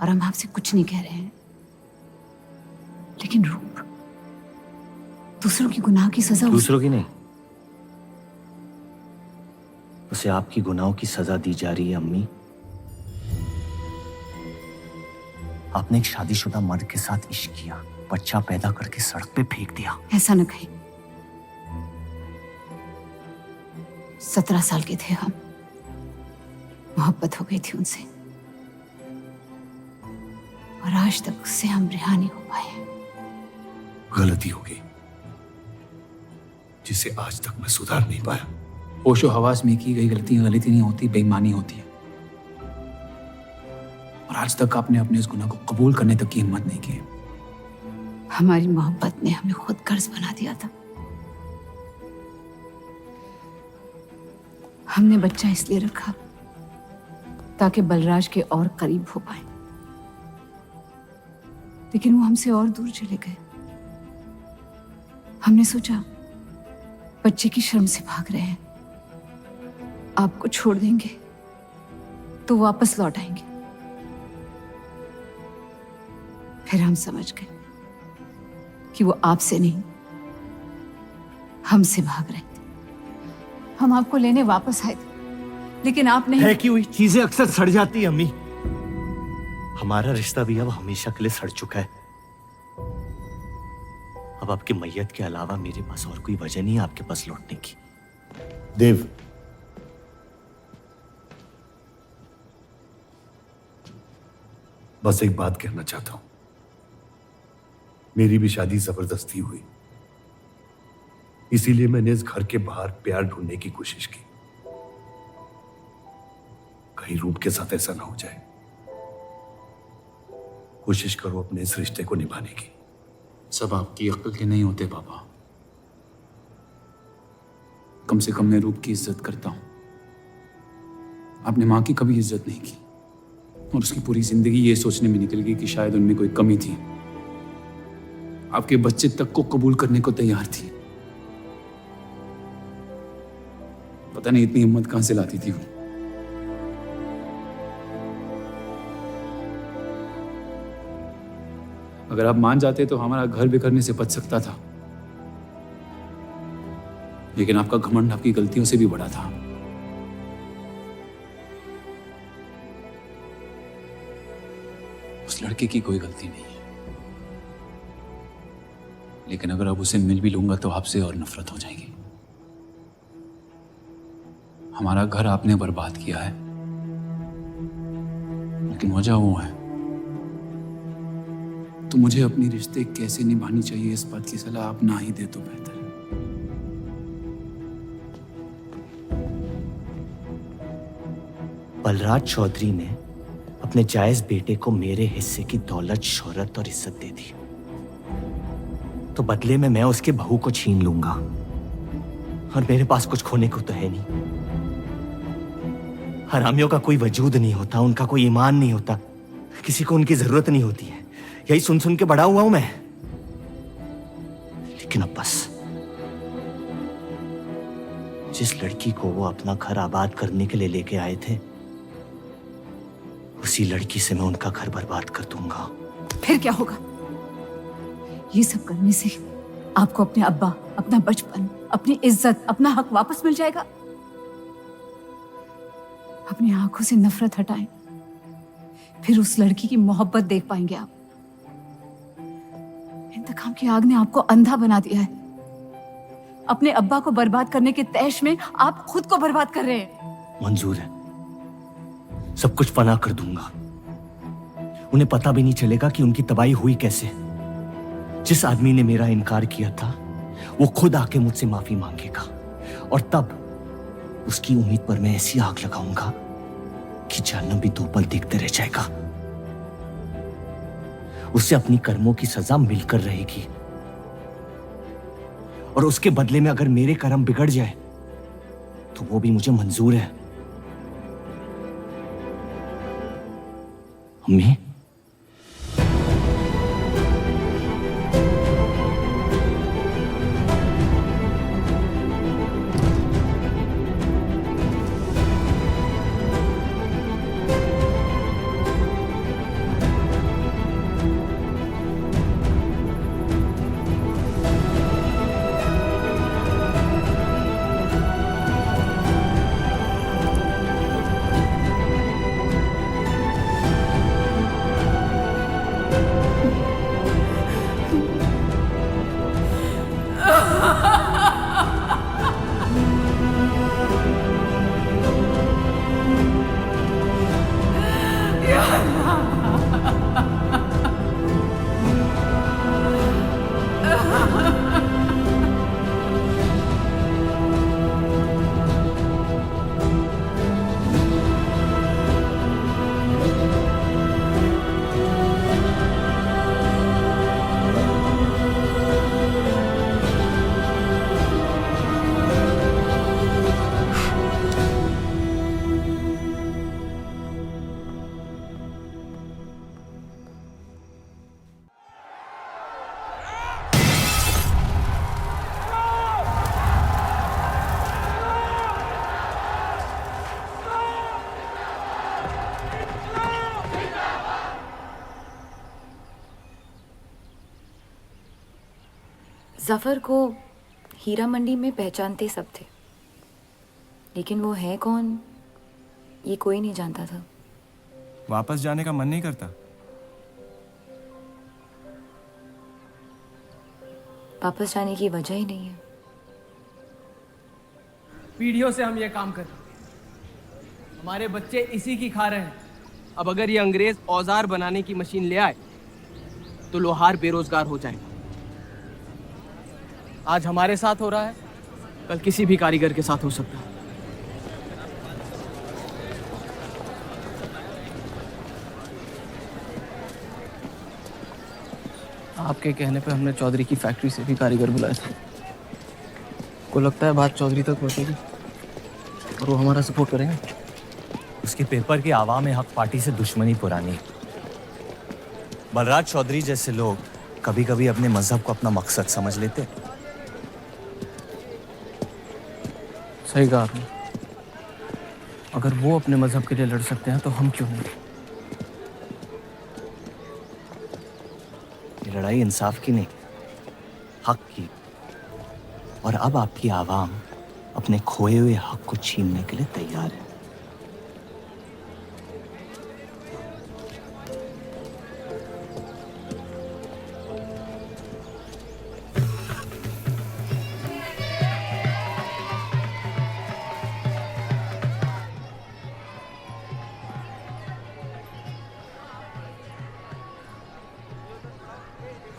और हम आपसे कुछ नहीं कह रहे हैं। लेकिन रूप दूसरों की गुनाह की सजा दूसरों की नहीं, उसे आपकी गुनाहों की सजा दी जा रही है। अम्मी, आपने एक शादीशुदा मर्द के साथ इश्क किया, बच्चा पैदा करके सड़क पे फेंक दिया। ऐसा न कहें। 17 साल के थे हम, मोहब्बत हो गई थी उनसे, और आज तक उससे हम रिहा नहीं हो पाए। गलती हो गई जिसे आज तक मैं सुधार नहीं पाया। होशो हवास में की गई गलतियां गलती नहीं होती, बेईमानी होती है। और आज तक आपने अपने इस गुनाह को कबूल करने तक की हिम्मत नहीं की। हमारी मोहब्बत ने हमें खुद कर्ज बना दिया था। हमने बच्चा इसलिए रखा ताकि बलराज के और करीब हो पाए, लेकिन वो हमसे और दूर चले गए। हमने सोचा बच्चे की शर्म से भाग रहे हैं, आपको छोड़ देंगे तो वापस लौट आएंगे। फिर हम समझ गए कि वो आपसे नहीं हमसे भाग रहे थे। हम आपको लेने वापस आए थे, लेकिन आप नहीं। फेंकी हुई चीजें अक्सर सड़ जाती है अम्मी। हमारा रिश्ता भी अब हमेशा के लिए सड़ चुका है। अब आपकी मैयत के अलावा मेरे पास और कोई वजह नहीं है आपके पास लौटने की। देव, बस एक बात कहना चाहता हूं। मेरी भी शादी जबरदस्ती हुई, इसीलिए मैंने इस घर के बाहर प्यार ढूंढने की कोशिश की। कहीं रूप के साथ ऐसा ना हो जाए। कोशिश करो अपने इस रिश्ते को निभाने की। सब आपकी अक्ल के नहीं होते बाबा। कम से कम मैं रूप की इज्जत करता हूं। आपने मां की कभी इज्जत नहीं की, और उसकी पूरी जिंदगी ये सोचने में निकल गई कि शायद उनमें कोई कमी थी। आपके बच्चे तक को कबूल करने को तैयार थी। पता नहीं इतनी हिम्मत कहां से लाती थी वो। अगर आप मान जाते तो हमारा घर बिखरने से बच सकता था, लेकिन आपका घमंड आपकी गलतियों से भी बड़ा था। उस लड़के की कोई गलती नहीं है, लेकिन अगर अब उसे मिल भी लूंगा तो आपसे और नफरत हो जाएगी। हमारा घर आपने बर्बाद किया है, लेकिन वजह वो है। तो मुझे अपनी रिश्ते कैसे निभानी चाहिए इस बात की सलाह आप ना ही दे तो बेहतर है। बलराज चौधरी ने अपने जायज बेटे को मेरे हिस्से की दौलत, शोहरत और इज्जत दे दी, तो बदले में मैं उसके बहू को छीन लूंगा, और मेरे पास कुछ खोने को तो है नहीं। हरामियों का कोई वजूद नहीं होता, उनका कोई ईमान नहीं होता, किसी को उनकी जरूरत नहीं होती है। यही सुन सुन के बड़ा हुआ हूं मैं। लेकिन अब बस, जिस लड़की को वो अपना घर आबाद करने के लिए लेके आए थे, उसी लड़की से मैं उनका घर बर्बाद कर दूंगा। फिर क्या होगा? ये सब करने से आपको अपने अब्बा, अपना बचपन, अपनी इज्जत, अपना हक वापस मिल जाएगा। अपनी आंखों से नफरत हटाएं, फिर उस लड़की की मोहब्बत देख पाएंगे आप। इंतकाम की आग ने आपको अंधा बना दिया है। अपने अब्बा को बर्बाद करने के तैश में आप खुद को बर्बाद कर रहे हैं। मंजूर है, सब कुछ फना कर दूंगा। उन्हें पता भी नहीं चलेगा कि उनकी तबाही हुई कैसे। जिस आदमी ने मेरा इनकार किया था, वो खुद आके मुझसे माफी मांगेगा, और तब उसकी उम्मीद पर मैं ऐसी आग लगाऊंगा कि जहन्नम भी दो पल देखते रह जाएगा। उसे अपनी कर्मों की सजा मिलकर रहेगी, और उसके बदले में अगर मेरे कर्म बिगड़ जाए तो वो भी मुझे मंजूर है। अम्मी, जफर को हीरा मंडी में पहचानते सब थे, लेकिन वो है कौन ये कोई नहीं जानता था। वापस जाने का मन नहीं करता? वापस जाने की वजह ही नहीं है। पीढ़ियों से हम ये काम कर रहे हैं, हमारे बच्चे इसी की खा रहे हैं। अब अगर ये अंग्रेज औजार बनाने की मशीन ले आए तो लोहार बेरोजगार हो जाएगा। आज हमारे साथ हो रहा है, कल किसी भी कारीगर के साथ हो सकता है। आपके कहने पे हमने चौधरी की फैक्ट्री से भी कारीगर बुलाए थे। को लगता है बात चौधरी तक पहुंचेगी और वो हमारा सपोर्ट करेंगे। उसके पेपर की आवाम हक पार्टी से दुश्मनी पुरानी। बलराज चौधरी जैसे लोग कभी कभी अपने मजहब को अपना मकसद समझ लेते। सही कहा आपने। अगर वो अपने मजहब के लिए लड़ सकते हैं तो हम क्यों नहीं? लड़ाई इंसाफ की नहीं, हक की। और अब आपकी आवाम अपने खोए हुए हक को छीनने के लिए तैयार है।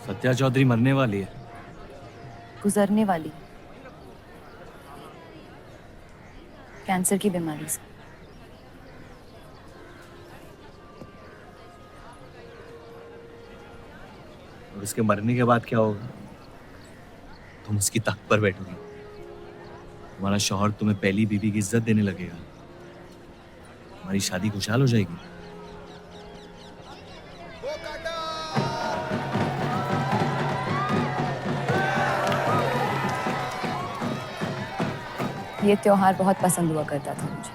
सत्या चौधरी मरने वाली है। गुजरने वाली, कैंसर की बीमारी से। और उसके मरने के बाद क्या होगा? तुम उसकी तख्त पर बैठोगी, तुम्हारा शौहर तुम्हें पहली बीवी की इज्जत देने लगेगा, तुम्हारी शादी खुशहाल हो जाएगी। ये त्योहार बहुत पसंद हुआ करता था मुझे।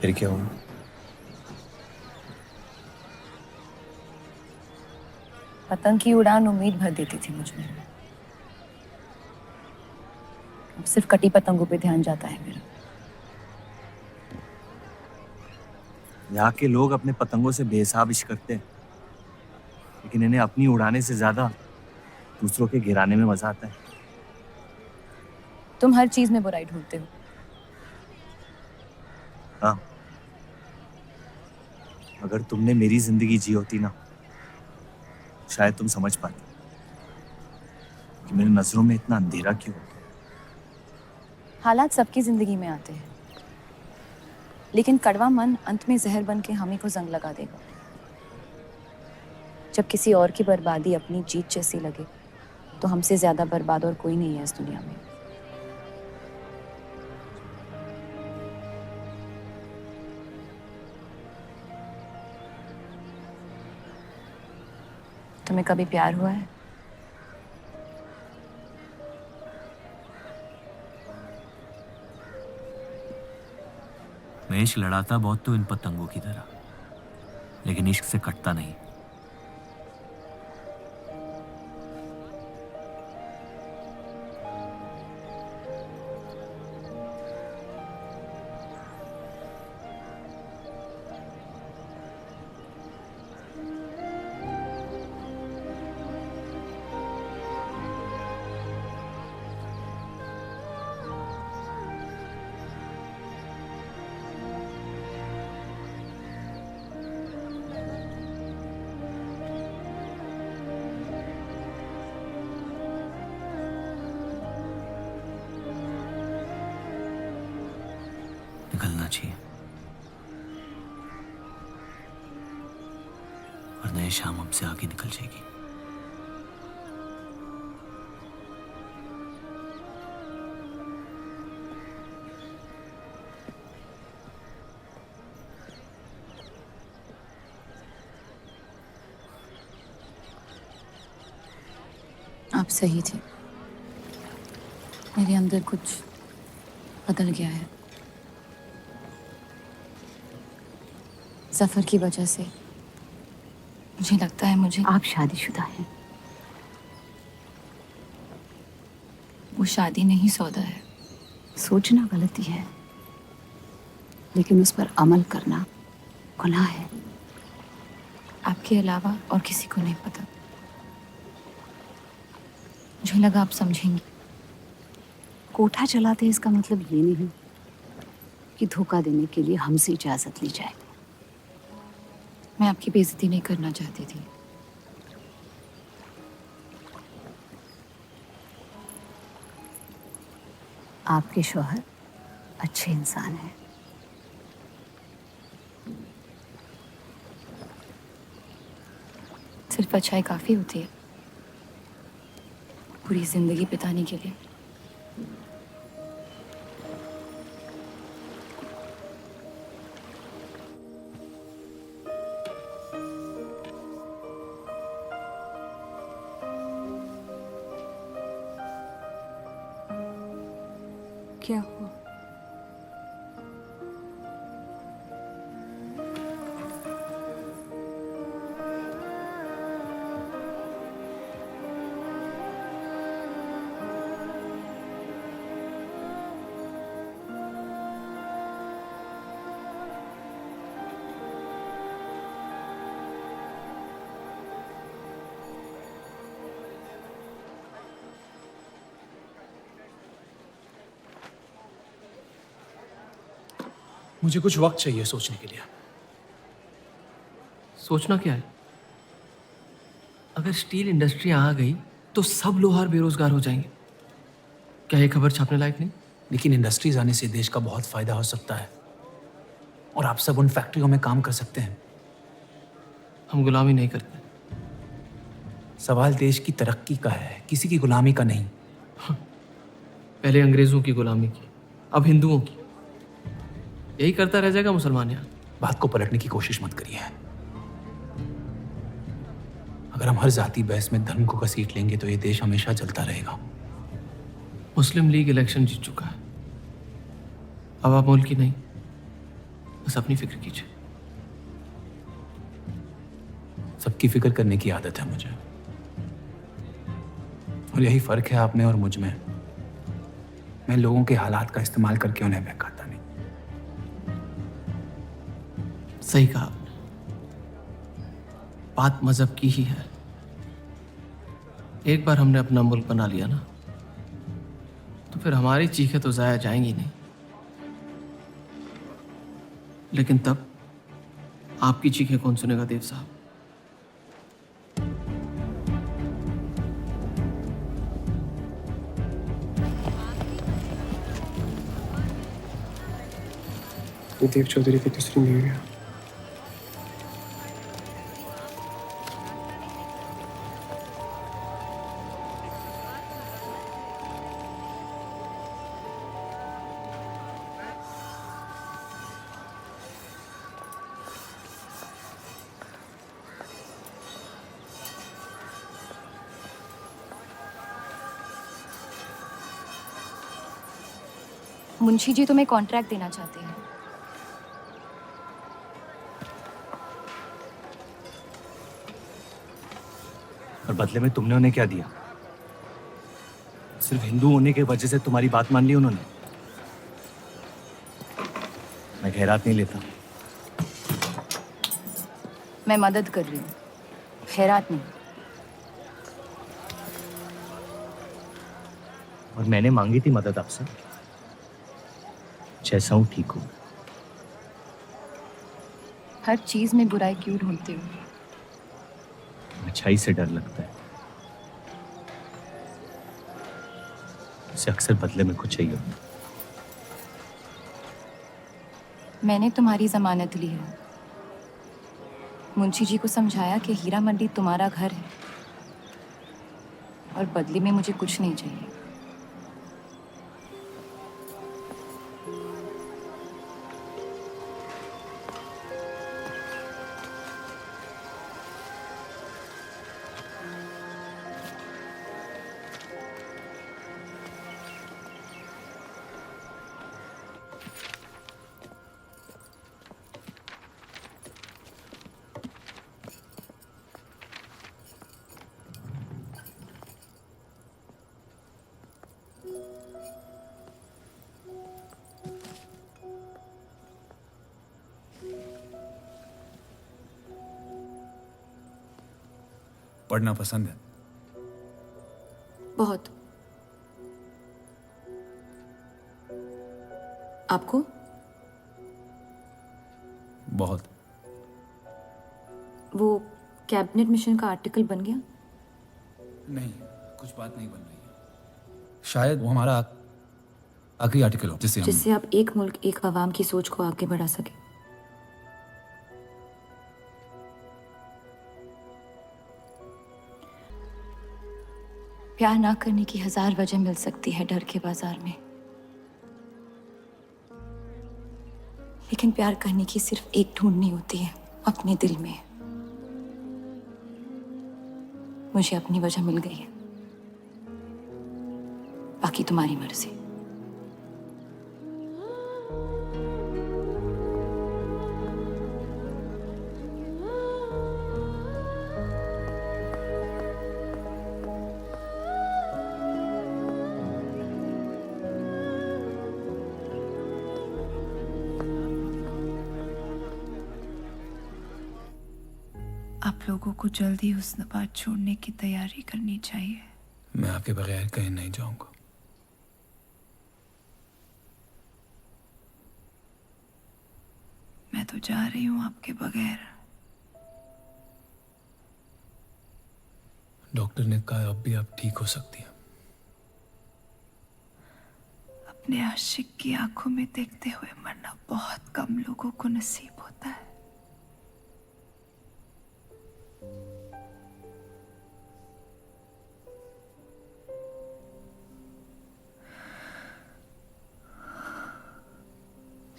फिर क्या हुआ? पतंग की उड़ान उम्मीद भर देती थी मुझ में। अब सिर्फ कटी पतंगों पे ध्यान जाता है मेरा। यहाँ के लोग अपने पतंगों से बेहिसाब इश्क करते हैं, लेकिन इन्हें अपनी उड़ाने से ज्यादा दूसरों के गिराने में मजा आता है। तुम हर चीज में बुराई ढूंढते हो। हाँ, अगर तुमने मेरी जिंदगी जी होती ना, शायद तुम समझ पाते कि मेरी नजरों में इतना अंधेरा क्यों। हालात सबकी जिंदगी में आते हैं, लेकिन कड़वा मन अंत में जहर बन के हम ही को जंग लगा देगा। जब किसी और की बर्बादी अपनी जीत जैसी लगे, तो हमसे ज्यादा बर्बाद और कोई नहीं है इस दुनिया में। तुम्हें कभी प्यार हुआ है? मैं इश्क लड़ाता बहुत तो इन पतंगों की तरह, लेकिन इश्क से कटता नहीं। निकलना चाहिए, वरना ये शाम हमसे आगे निकल जाएगी। आप सही थे, मेरे अंदर कुछ बदल गया है। सफर की वजह से मुझे लगता है मुझे। आप शादीशुदा हैं? वो शादी नहीं सौदा है। सोचना गलती है, लेकिन उस पर अमल करना गुनाह है। आपके अलावा और किसी को नहीं पता। मुझे लगा आप समझेंगी। कोठा चलाते इसका मतलब ये नहीं कि धोखा देने के लिए हमसे इजाजत ली जाए। मैं आपकी बेइज्जती नहीं करना चाहती थी। आपके शौहर अच्छे इंसान हैं। सिर्फ अच्छाई काफी होती है पूरी जिंदगी बिताने के लिए। क्या हुआ? मुझे कुछ वक्त चाहिए सोचने के लिए। सोचना क्या है? अगर स्टील इंडस्ट्री आ गई तो सब लोहार बेरोजगार हो जाएंगे। क्या ये खबर छापने लायक नहीं? लेकिन इंडस्ट्रीज आने से देश का बहुत फायदा हो सकता है और आप सब उन फैक्ट्रियों में काम कर सकते हैं। हम गुलामी नहीं करते। सवाल देश की तरक्की का है, किसी की गुलामी का नहीं। पहले अंग्रेजों की गुलामी की, अब हिंदुओं की। यही करता रह जाएगा मुसलमान यहाँ। बात को पलटने की कोशिश मत करिए। अगर हम हर जाति बहस में धर्म को घसीट लेंगे तो ये देश हमेशा चलता रहेगा। मुस्लिम लीग इलेक्शन जीत चुका है। अब आप मुल्क की नहीं, बस अपनी फिक्र कीजिए। सबकी फिक्र करने की आदत है मुझे, और यही फर्क है आप में और मुझ में। मैं लोगों के हालात का इस्तेमाल करके उन्हें बहकाता नहीं। सही कहा आपने। बात मजहब की ही है। एक बार हमने अपना मुल्क बना लिया ना, तो फिर हमारी चीखें तो जाया जाएंगी नहीं। लेकिन तब आपकी चीखें कौन सुनेगा देव साहब? देव चौधरी की दूसरी बीवी है। मुंशी जी तुम्हें कॉन्ट्रैक्ट देना चाहते हैं। और बदले में तुमने उन्हें क्या दिया? सिर्फ हिंदू होने की वजह से तुम्हारी बात मान ली उन्होंने? मैं खैरात नहीं लेता। मैं मदद कर रही हूँ, खैरात नहीं। और मैंने मांगी थी मदद आपसे। जैसा हूं ठीक हूं। हर चीज में बुराई क्यों ढूंढते हो? अच्छाई से डर लगता है। उसे अक्सर बदले में कुछ चाहिए होता है। मैंने तुम्हारी जमानत ली है। मुंशी जी को समझाया कि हीरा मंडी तुम्हारा घर है और बदले में मुझे कुछ नहीं चाहिए। पढ़ना पसंद है? बहुत। आपको? बहुत। वो कैबिनेट मिशन का आर्टिकल बन गया? नहीं, कुछ बात नहीं बन रही है। शायद वो हमारा आखिरी आर्टिकल हो जिससे आप एक मुल्क एक आवाम की सोच को आगे बढ़ा सके। प्यार ना करने की 1000 वजह मिल सकती है डर के बाजार में, लेकिन प्यार करने की सिर्फ एक ढूंढनी होती है, अपने दिल में। मुझे अपनी वजह मिल गई है, बाकी तुम्हारी मर्जी। आप लोगों को जल्दी हुस्नाबाद छोड़ने की तैयारी करनी चाहिए। मैं आपके बगैर कहीं नहीं जाऊंगा। तो जा रही हूँ आपके बगैर। डॉक्टर ने कहा अब भी आप ठीक हो सकती हैं। अपने आशिक की आंखों में देखते हुए मरना बहुत कम लोगों को नसीब होता है।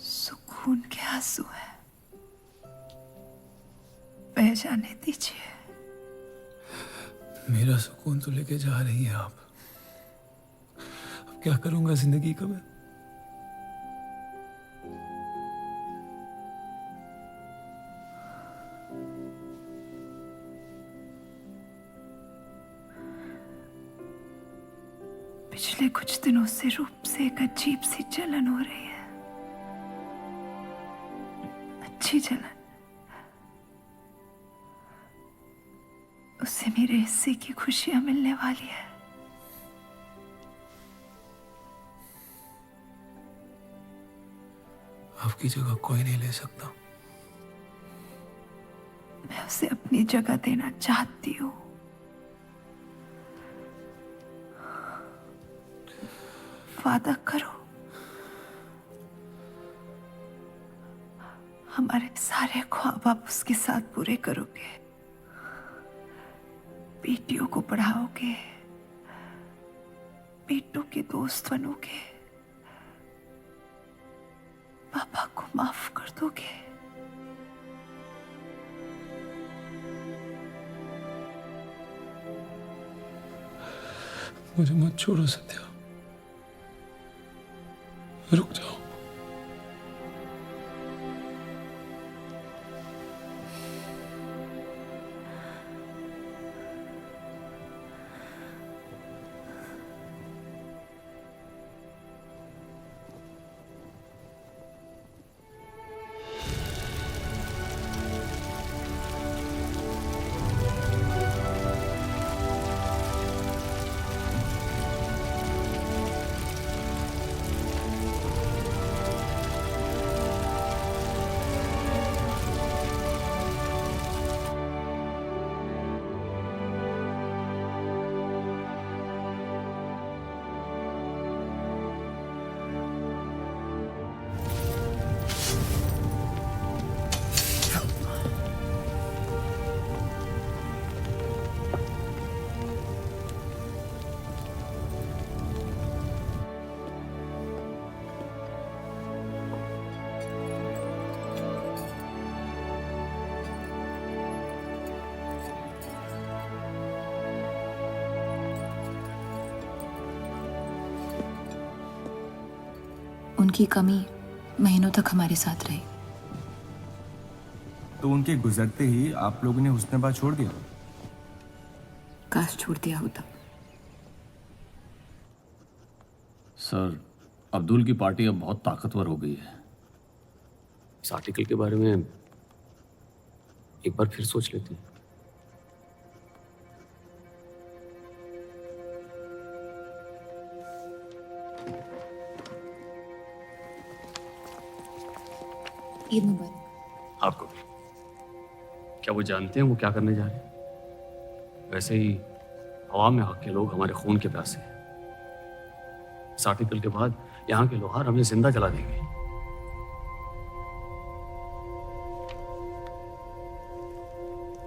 सुकून के आंसू है, बह जाने दीजिए। मेरा सुकून तो लेके जा रही है आप। अब क्या करूंगा जिंदगी का मैं? पिछले कुछ दिनों से रूप से एक अजीब सी जलन हो रही है, अच्छी जलन। उससे मेरे हिस्से की खुशियां मिलने वाली है। आपकी जगह कोई नहीं ले सकता। मैं उसे अपनी जगह देना चाहती हूँ। वादा करो, हमारे सारे ख्वाब आप उसके साथ पूरे करोगे। बेटियों को पढ़ाओगे, बेटों के दोस्त बनोगे, पापा को माफ कर दोगे। मुझे मत छोड़ो सत्या, रुक जाओ। उनकी कमी महीनों तक हमारे साथ रही। तो उनके गुजरते ही आप लोगों ने हुस्न छोड़ दिया? काश छोड़ दिया होता। सर, अब्दुल की पार्टी अब बहुत ताकतवर हो गई है। इस आर्टिकल के बारे में एक बार फिर सोच लेते हैं। ईद मुबारक। आपको भी। क्या वो जानते हैं वो क्या करने जा रहे हैं? वैसे ही हवा में हक के लोग हमारे खून के प्यासे हैं। इस आर्टिकल के बाद यहाँ के लोहार हमें जिंदा जला देंगे।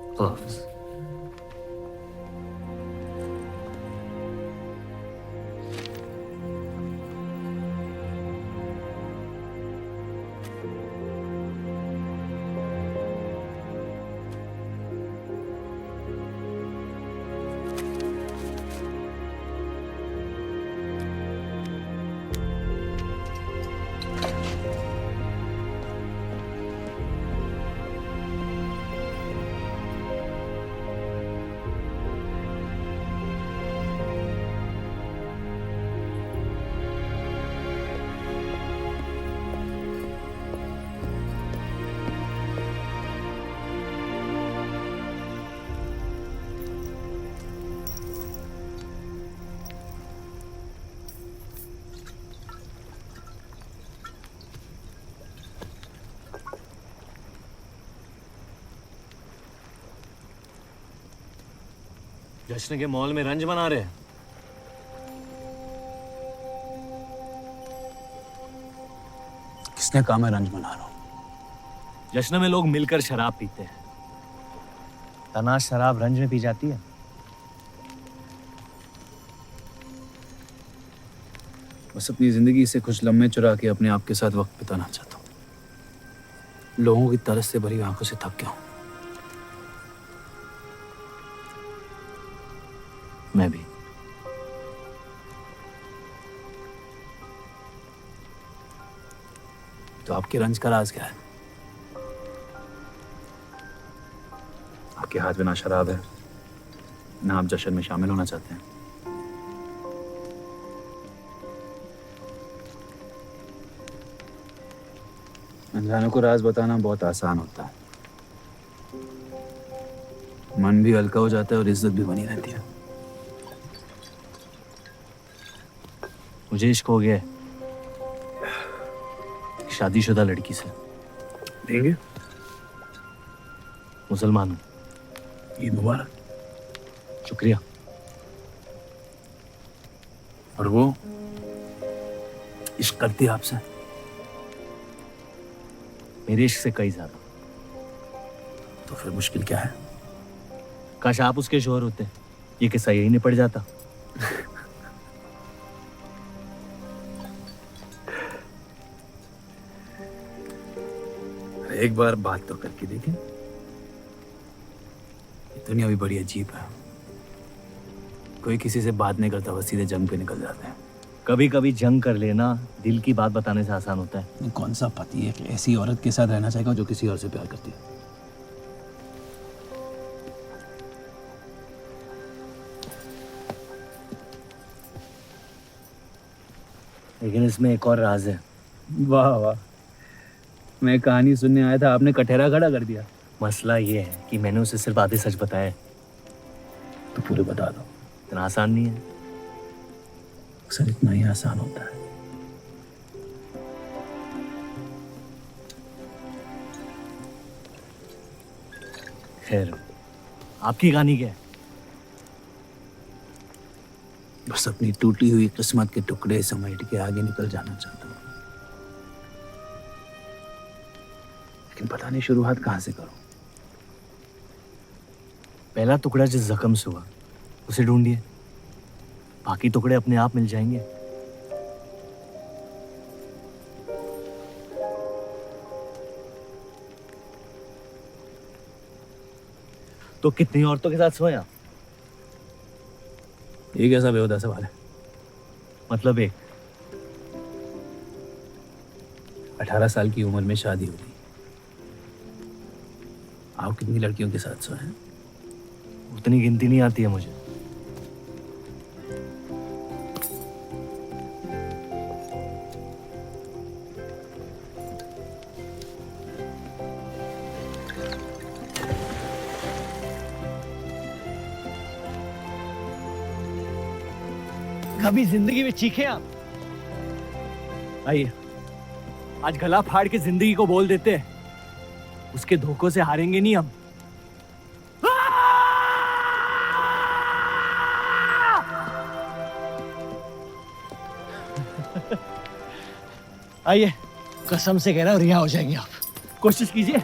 खुदा हाफिज। जश्न के मॉल में रंज मना रहे हैं। किसने कहा मैं रंज मना रहा हूँ? जश्न में लोग मिलकर शराब पीते हैं। तनाश शराब रंज में पी जाती है। बस अपनी जिंदगी से कुछ लम्हे चुरा के अपने आप के साथ वक्त बिताना चाहता हूँ। लोगों की तरस से भरी आंखों से थक गया हूँ। मैं भी। तो आपके रंज का राज क्या है? आपके हाथ में ना शराब है, ना आप जश्न में शामिल होना चाहते हैं। अनजानों को राज बताना बहुत आसान होता है। मन भी हल्का हो जाता है और इज्जत भी बनी रहती है। मुझे इश्क हो गया है शादीशुदा लड़की से। देंगे? मुसलमान हूं। ईद मुबारक। शुक्रिया। और वो इश्क करती है आपसे? मेरे इश्क से कई ज्यादा। तो फिर मुश्किल क्या है? काश आप उसके शोहर होते, ये किस्सा यही निपट जाता। एक बार बात तो करके देखें। दुनिया भी बड़ी अजीब है। कोई किसी से बात नहीं करता, बस सीधे जंग पे निकल जाते हैं। कभी कभी जंग कर लेना दिल की बात बताने से आसान होता है। कौन सा पति एक ऐसी औरत के साथ रहना चाहेगा जो किसी और से प्यार करती है? लेकिन इसमें एक और राज है। वाह वाह, मैं कहानी सुनने आया था, आपने कटहरा खड़ा कर दिया। मसला ये है कि मैंने उसे सिर्फ आधे सच बताए। तो पूरे बता दो। इतना आसान नहीं है। अक्सर इतना ही आसान होता है। खैर, आपकी कहानी क्या है? बस अपनी टूटी हुई किस्मत के टुकड़े समेट के आगे निकल जाना चाहता हूँ, लेकिन पता नहीं शुरुआत कहाँ से करूं। पहला टुकड़ा जिस जख्म से हुआ उसे ढूंढिए, बाकी टुकड़े अपने आप मिल जाएंगे। तो कितनी औरतों के साथ सोया? ये कैसा बेहुदा सवाल है? मतलब एक 18 साल की उम्र में शादी होगी। आप कितनी लड़कियों के साथ सोए हैं? उतनी गिनती नहीं आती है मुझे। कभी जिंदगी में चीखे आप? आइए, आज गला फाड़ के जिंदगी को बोल देते हैं, उसके धोखों से हारेंगे नहीं हम। आइए, कसम से कह रहा हूं, रिहा हो जाएंगे आप। कोशिश कीजिए।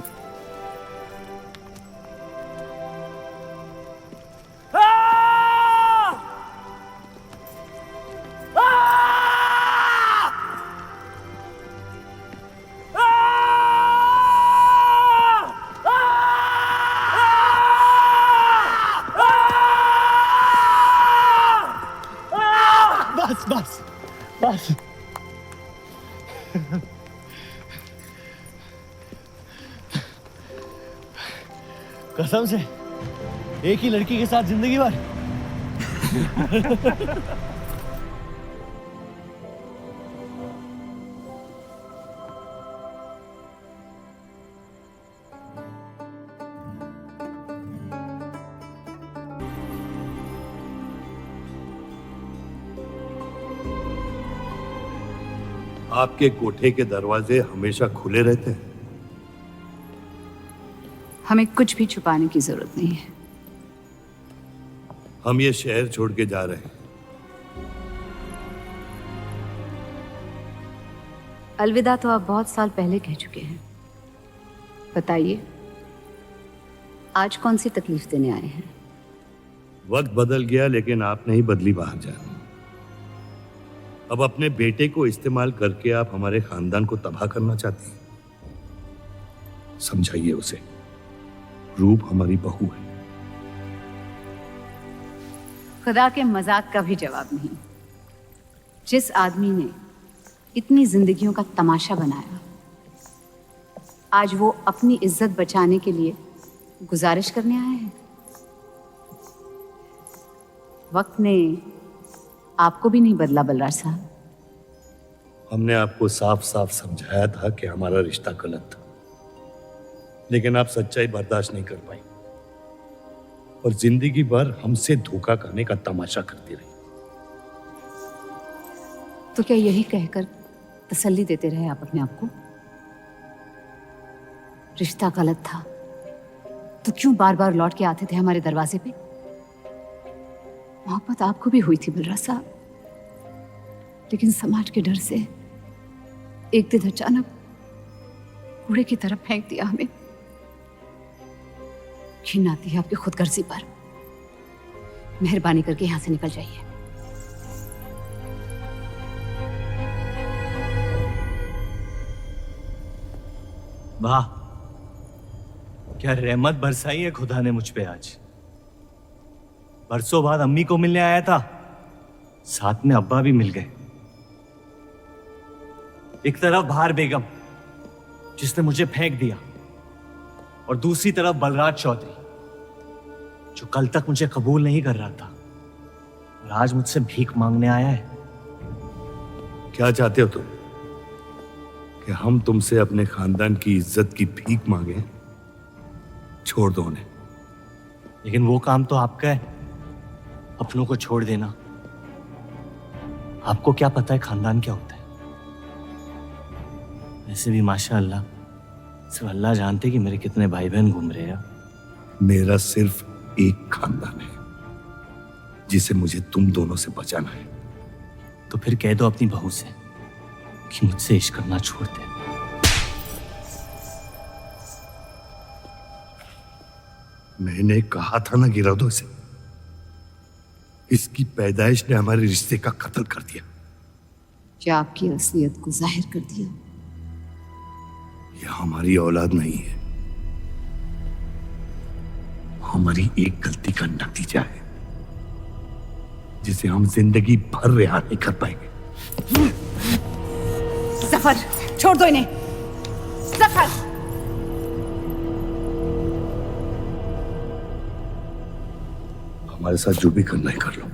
बस बस बस। कसम से एक ही लड़की के साथ जिंदगी भर। आपके कोठे के दरवाजे हमेशा खुले रहते हैं? हमें कुछ भी छुपाने की जरूरत नहीं है। हम ये शहर छोड़ के जा रहे हैं। अलविदा तो आप बहुत साल पहले कह चुके हैं। बताइए, आज कौन सी तकलीफ देने आए हैं? वक्त बदल गया, लेकिन आप नहीं बदली बाहर जान। अब अपने बेटे को इस्तेमाल करके आप हमारे खानदान को तबाह करना चाहती हैं। समझाइए उसे, रूप हमारी बहू है। खुदा के मजाक का भी जवाब नहीं। जिस आदमी ने इतनी जिंदगियों का तमाशा बनाया, आज वो अपनी इज्जत बचाने के लिए गुजारिश करने आए हैं। वक्त ने आपको भी नहीं बदला बलराज साहब। हमने आपको साफ साफ समझाया था कि हमारा रिश्ता गलत था, लेकिन आप सच्चाई बर्दाश्त नहीं कर पाई और जिंदगी भर हमसे धोखा करने का तमाशा करती रही। तो क्या यही कहकर तसल्ली देते रहे आप अपने आप को? रिश्ता गलत था तो क्यों बार बार लौट के आते थे हमारे दरवाजे पे? मोहब्बत आपको भी हुई थी बलराज साहब, लेकिन समाज के डर से एक दिन अचानक कूड़े की तरफ फेंक दिया हमें। घिन आती है आपकी खुदगर्जी पर। मेहरबानी करके यहां से निकल जाइए। वाह, क्या रहमत बरसाई है खुदा ने मुझ पे आज। बरसों बाद अम्मी को मिलने आया था, साथ में अब्बा भी मिल गए। एक तरफ बहार बेगम जिसने मुझे फेंक दिया, और दूसरी तरफ बलराज चौधरी जो कल तक मुझे कबूल नहीं कर रहा था और आज मुझसे भीख मांगने आया है। क्या चाहते हो तुम? कि हम तुमसे अपने खानदान की इज्जत की भीख मांगे? छोड़ दो उन्हें। लेकिन वो काम तो आपका है, अपनों को छोड़ देना। आपको क्या पता है खानदान क्या होता है? वैसे भी माशाअल्लाह सिर्फ अल्लाह जानते कि मेरे कितने भाई बहन घूम रहे हैं। मेरा सिर्फ एक खानदान है जिसे मुझे तुम दोनों से बचाना है। तो फिर कह दो अपनी बहू से कि मुझसे इश्क करना छोड़ दे। मैंने कहा था ना, गिरा दो इसे। इसकी पैदाइश ने हमारे रिश्ते का कत्ल कर दिया। क्या आपकी असलियत को जाहिर कर दिया? यह हमारी औलाद नहीं है, हमारी एक गलती का नतीजा है जिसे हम जिंदगी भर रिहा नहीं कर पाएंगे। जफर, छोड़ दो इन्हें। जफर, हमारे साथ जो भी करना है कर लो,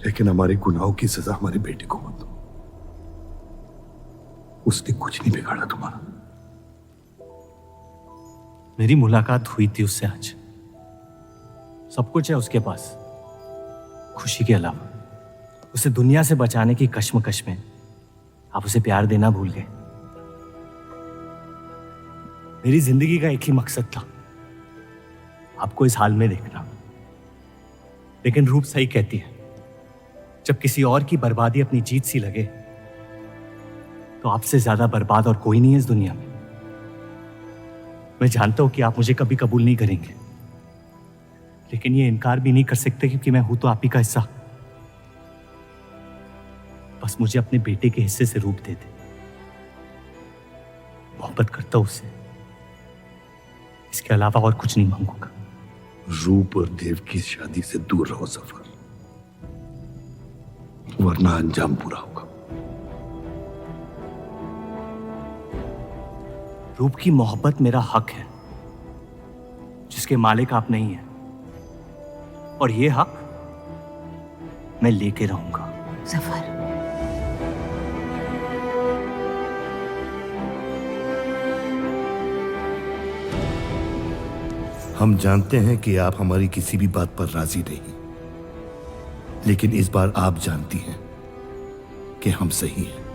लेकिन हमारे गुनाहों की सजा हमारे बेटे को मत दो। उसने कुछ नहीं बिगाड़ा तुम्हारा। मेरी मुलाकात हुई थी उससे आज। सब कुछ है उसके पास, खुशी के अलावा। उसे दुनिया से बचाने की कश्मकश में आप उसे प्यार देना भूल गए। मेरी जिंदगी का एक ही मकसद था, आपको इस हाल में देखना। लेकिन रूप सही कहती है, जब किसी और की बर्बादी अपनी जीत सी लगे तो आपसे ज्यादा बर्बाद और कोई नहीं है इस दुनिया में। मैं जानता हूं कि आप मुझे कभी कबूल नहीं करेंगे, लेकिन ये इनकार भी नहीं कर सकते क्योंकि मैं हूं तो आप ही का हिस्सा। बस मुझे अपने बेटे के हिस्से से रूप दे दे। मोहब्बत करता हूं उससे, इसके अलावा और कुछ नहीं मांगूंगा। रूप और देव की शादी से दूर रहो सफर, वरना अंजाम बुरा होगा। रूप की मोहब्बत मेरा हक है जिसके मालिक आप नहीं हैं, और ये हक मैं लेके रहूंगा। जफर, हम जानते हैं कि आप हमारी किसी भी बात पर राजी नहीं, लेकिन इस बार आप जानती हैं कि हम सही हैं।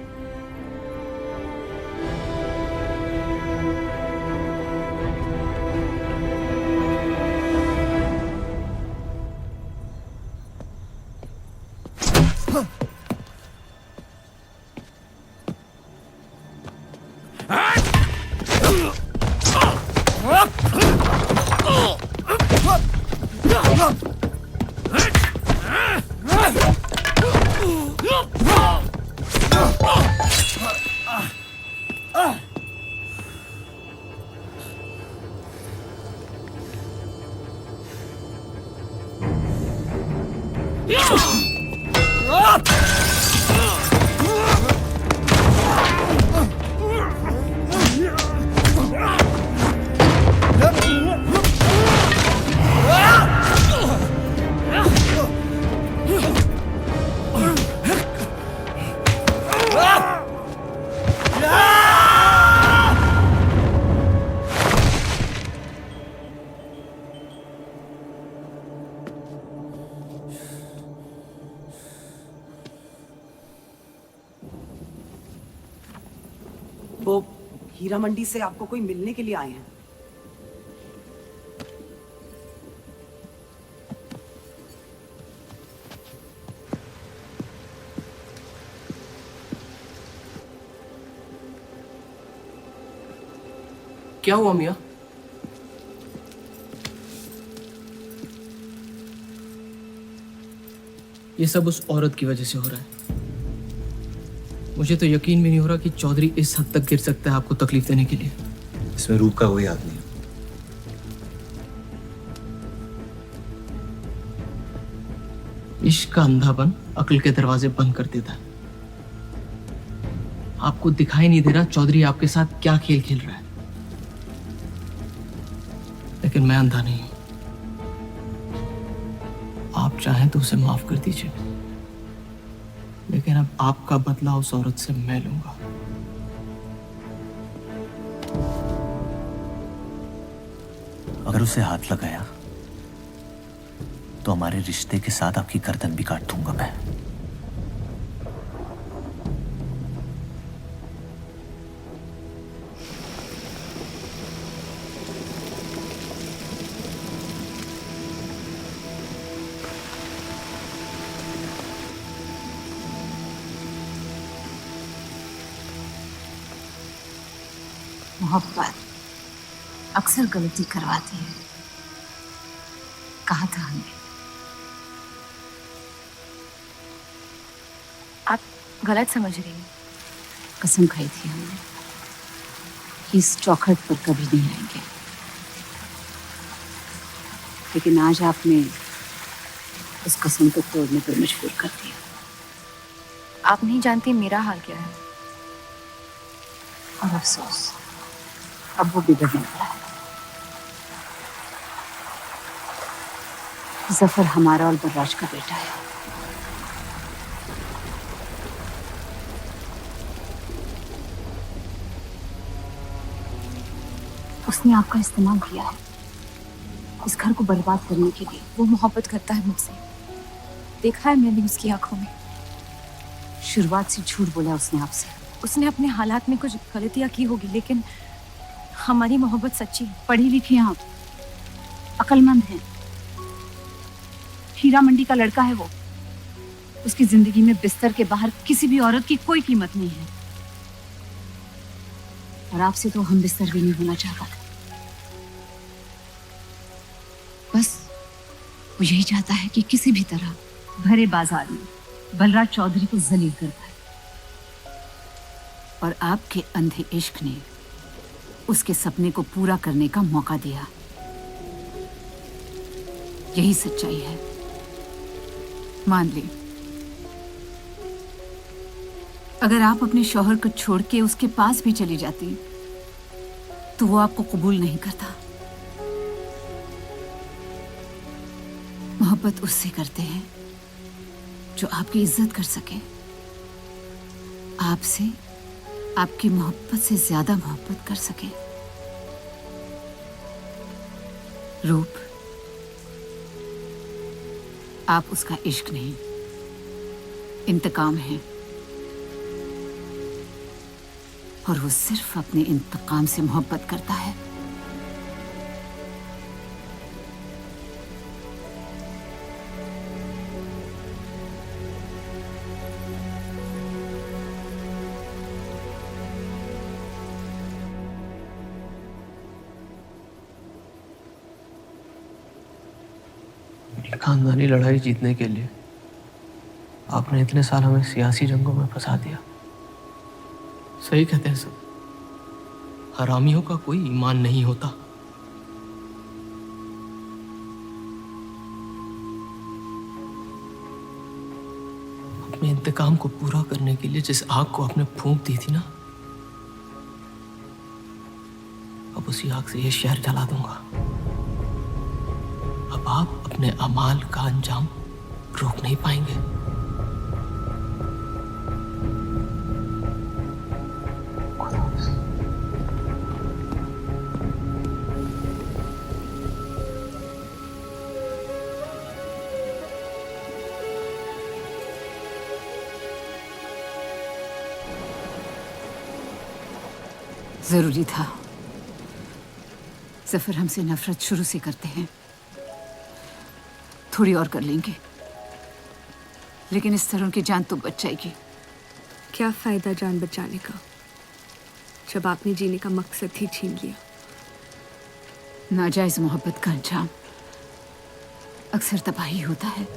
वो हीरा मंडी से आपको कोई मिलने के लिए आए हैं। क्या हुआ मियाँ? ये सब उस औरत की वजह से हो रहा है। मुझे तो यकीन भी नहीं हो रहा कि चौधरी इस हद तक गिर सकता है आपको तकलीफ देने के लिए। इसमें रूप का कोई हाथ नहीं है। इश्क का अंधापन अक्ल के दरवाजे बंद कर देता है। आपको दिखाई नहीं दे रहा चौधरी आपके साथ क्या खेल खेल रहा है, लेकिन मैं अंधा नहीं हूं। आप चाहें तो उसे माफ कर दीजिए, लेकिन अब आपका बदला उस औरत से मैं लूंगा। अगर उसे हाथ लगाया तो हमारे रिश्ते के साथ आपकी गर्दन भी काट दूंगा मैं। मोहब्बत अक्सर गलती करवाती है, कहा था हमने। आप गलत समझ रही हैं। कसम खाई थी हमने कि इस चौखट पर कभी नहीं आएंगे, लेकिन आज आपने उस कसम को तोड़ने पर मजबूर कर दिया। आप नहीं जानती मेरा हाल क्या है। और अफसोस अब वो बिगड़ने वाला है। जफर हमारा और बर्राज का बेटा है। उसने आपका इस्तेमाल किया है इस घर को बर्बाद करने के लिए। वो मोहब्बत करता है मुझसे, देखा है मैंने उसकी आंखों में। शुरुआत से झूठ बोला उसने आपसे। उसने अपने हालात में कुछ गलतियां की होगी, लेकिन हमारी मोहब्बत सच्ची है। पढ़ी लिखी हैं आप, अक्लमंद हैं। हीरा मंडी का लड़का है वो। उसकी जिंदगी में बिस्तर के बाहर किसी भी औरत की कोई कीमत नहीं है। और आपसे तो हम बिस्तर भी नहीं होना चाहता था। बस वो यही चाहता है कि किसी भी तरह भरे बाजार में बलराज चौधरी को जलील कर पाए। और आपके अंधे इश्क ने उसके सपने को पूरा करने का मौका दिया। यही सच्चाई है, मान ले। अगर आप अपने शौहर को छोड़ के उसके पास भी चली जाती तो वो आपको कबूल नहीं करता। मोहब्बत उससे करते हैं जो आपकी इज्जत कर सके। आपसे आपकी मोहब्बत से ज्यादा मोहब्बत कर सके। रूप, आप उसका इश्क नहीं, इंतकाम है। और वो सिर्फ अपने इंतकाम से मोहब्बत करता है। खानदानी लड़ाई जीतने के लिए आपने इतने साल हमें सियासी जंगों में फंसा दिया। सही कहते हैं सब, हरामियों का कोई ईमान नहीं होता। अपने इंतकाम को पूरा करने के लिए जिस आग को आपने फूंक दी थी ना, अब उसी आग से ये शहर जला दूंगा। अब आप अपने अमाल का अंजाम रोक नहीं पाएंगे। जरूरी था। जफर हमसे नफरत शुरू से करते हैं। थोड़ी और कर लेंगे, लेकिन इस तरह उनकी जान तो बच जाएगी। क्या फायदा जान बचाने का जब आपने जीने का मकसद ही छीन लिया। नाजायज मोहब्बत का अंजाम अक्सर तबाही होता है।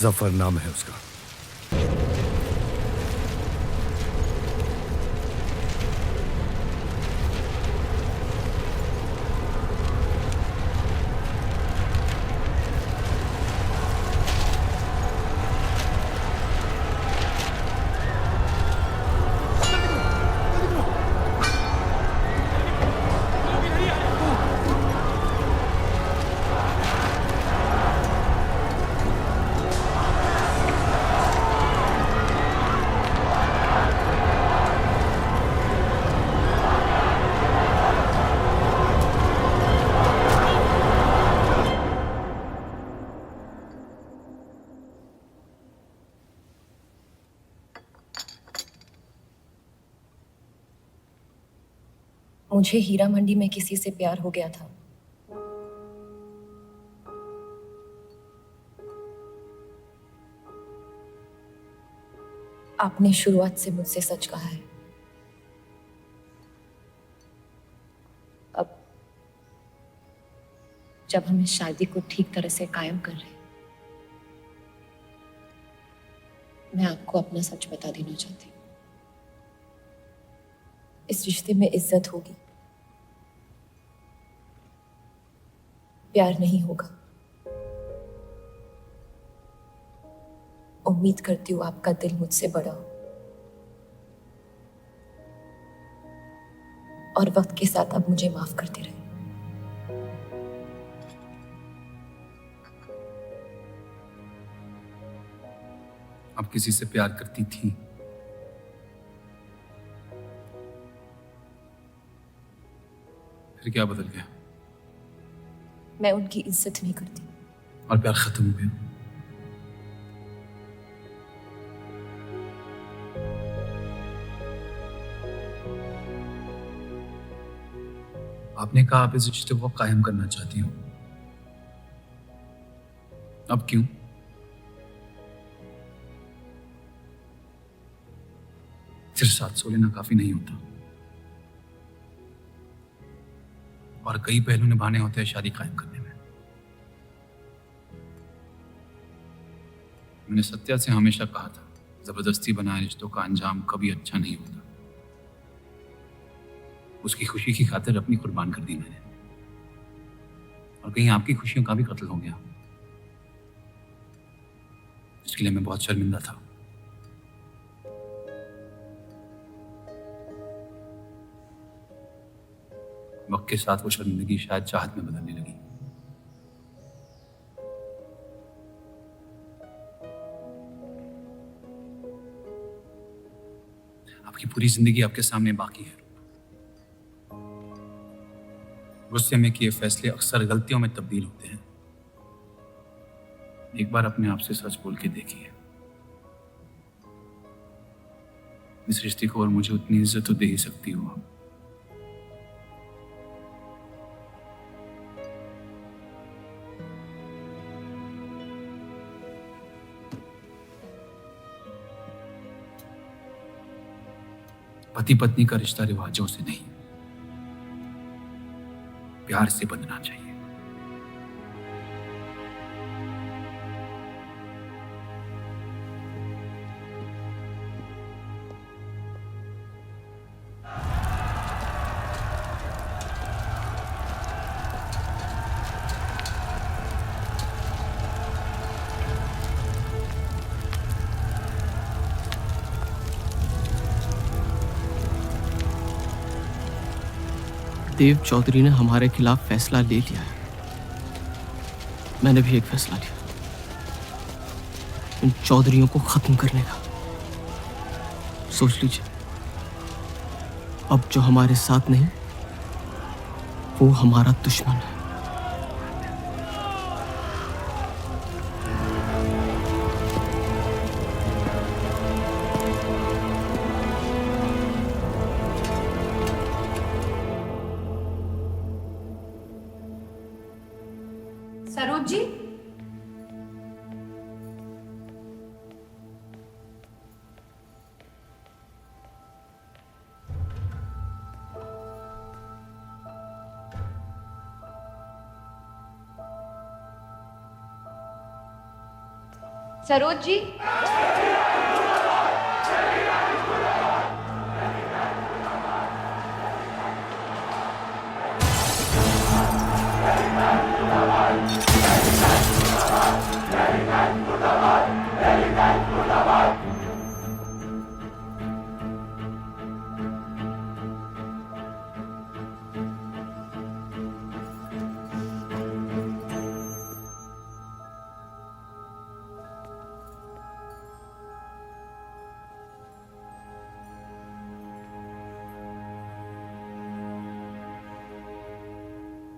जफर नाम है उसका। मुझे हीरा मंडी में किसी से प्यार हो गया था। आपने शुरुआत से मुझसे सच कहा है। अब जब हम इस शादी को ठीक तरह से कायम कर रहे हैं, मैं आपको अपना सच बता देना चाहती हूँ। इस रिश्ते में इज्जत होगी, प्यार नहीं होगा। उम्मीद करती हूँ आपका दिल मुझसे बड़ा हो और वक्त के साथ आप मुझे माफ करते रहे। आप किसी से प्यार करती थी? फिर क्या बदल गया? मैं उनकी इज्जत नहीं करती। और प्यार खत्म हो गया? आपने कहा आप इस रिश्ते को कायम करना चाहती हो। अब क्यों? सिर्फ साथ सो लेना काफी नहीं होता, और कई पहलू निभाने होते हैं शादी कायम करने में। मैंने सत्या से हमेशा कहा था, जबरदस्ती बनाए रिश्तों का अंजाम कभी अच्छा नहीं होता। उसकी खुशी की खातिर अपनी कुर्बान कर दी मैंने, और कहीं आपकी खुशियों का भी कत्ल हो गया। इसके लिए मैं बहुत शर्मिंदा था। वक्त के साथ वो शर्मिंदगी शायद चाहत में बदलने लगी। आपकी पूरी जिंदगी आपके सामने बाकी है। गुस्से में किए फैसले अक्सर गलतियों में तब्दील होते हैं। एक बार अपने आप से सच बोल के देखिए। इस रिश्ते को और मुझे उतनी इज्जत तो दे ही सकती हो। पति पत्नी का रिश्ता रिवाजों से नहीं, प्यार से बंधना चाहिए। देव चौधरी ने हमारे खिलाफ फैसला ले लिया है। मैंने भी एक फैसला लिया, इन चौधरियों को खत्म करने का। सोच लीजिए, अब जो हमारे साथ नहीं, वो हमारा दुश्मन है। सरोज जी, सरोज जी,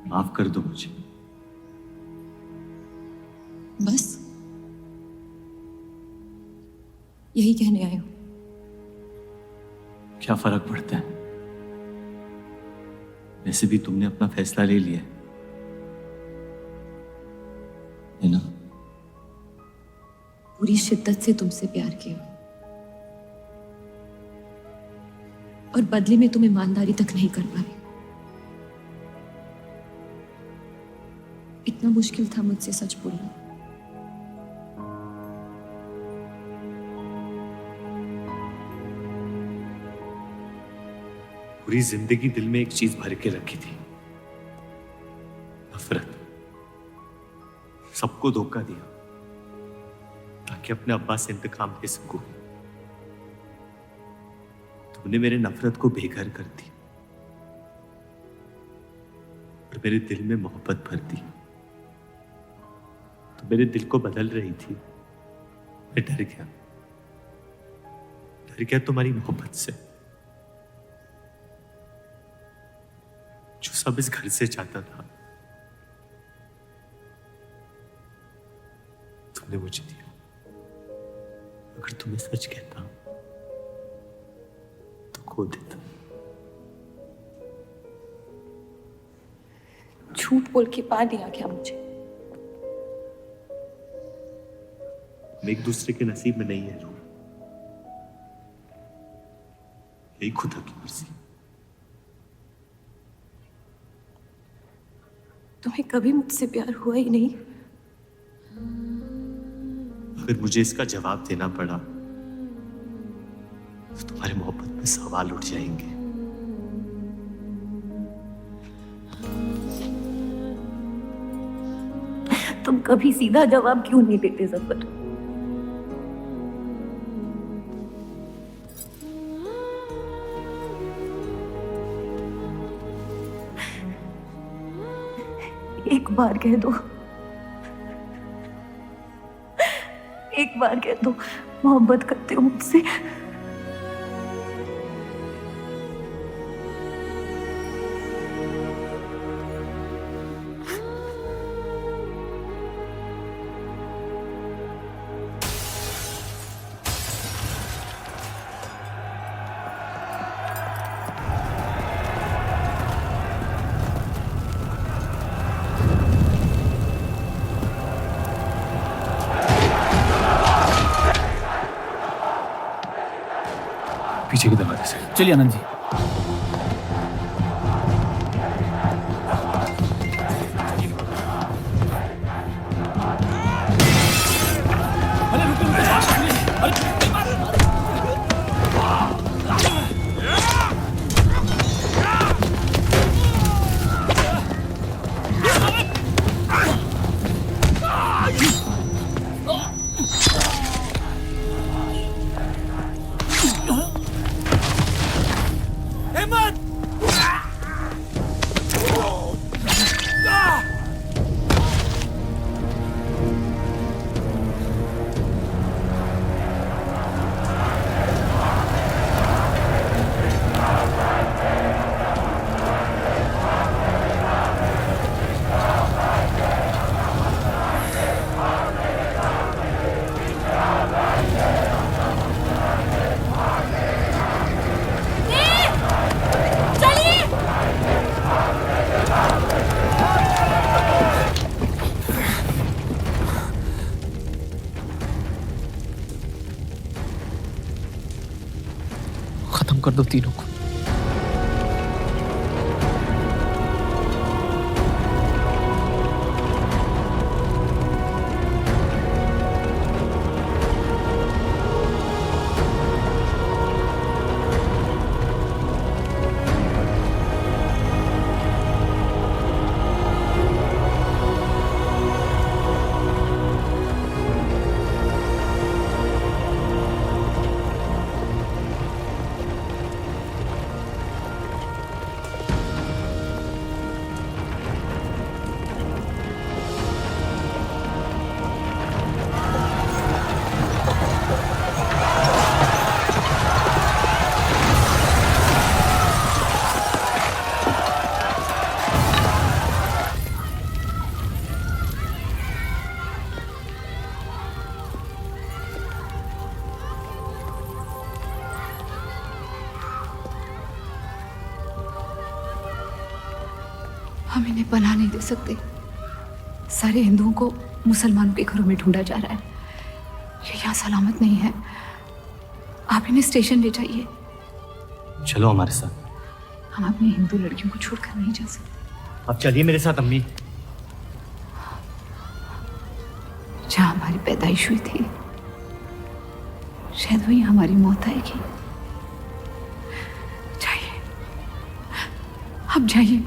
माफ कर दो मुझे। बस यही कहने आए हो? क्या फर्क पड़ता है, वैसे भी तुमने अपना फैसला ले लिया है ना? पूरी शिद्दत से तुमसे प्यार किया और बदले में तुम ईमानदारी तक नहीं कर पाए। इतना मुश्किल था मुझसे सच बोलना। पूरी जिंदगी दिल में एक चीज भर के रखी थी, नफरत। सबको धोखा दिया ताकि अपने अब्बा से इंतकाम ले सकूं। तुमने मेरे नफरत को बेघर कर दी और मेरे दिल में मोहब्बत भर दी। तो मेरे दिल को बदल रही थी, मैं डर गया तुम्हारी मोहब्बत से, जो सब इस घर से चाहता था, तुमने मुझे दिया। अगर तुम्हें सच कहता तो खो देता। झूठ बोल के पा लिया क्या मुझे? हम एक दूसरे के नसीब में नहीं है रूह, यही खुदा की मर्जी। तुम्हें कभी मुझसे प्यार हुआ ही नहीं? अगर मुझे इसका जवाब देना पड़ा तो तुम्हारी मोहब्बत में सवाल उठ जाएंगे। तुम कभी सीधा जवाब क्यों नहीं देते जफर? एक बार कह दो, एक बार कह दो मोहब्बत करते हो मुझसे। चलिए आनंद जी। खत्म कर दो तीनों को। हम इन्हें पनाह नहीं दे सकते। सारे हिंदुओं को मुसलमानों के घरों में ढूंढा जा रहा है। ये यहाँ सलामत नहीं है। आप इन्हें स्टेशन ले जाइए। चलो हमारे साथ। हम अपनी हिंदू लड़कियों को छोड़कर नहीं जा सकते। अब चलिए मेरे साथ अम्मी। जहाँ हमारी पैदाइश हुई थी शायद वहीं हमारी मौत आएगी। जाइए, अब जाइए।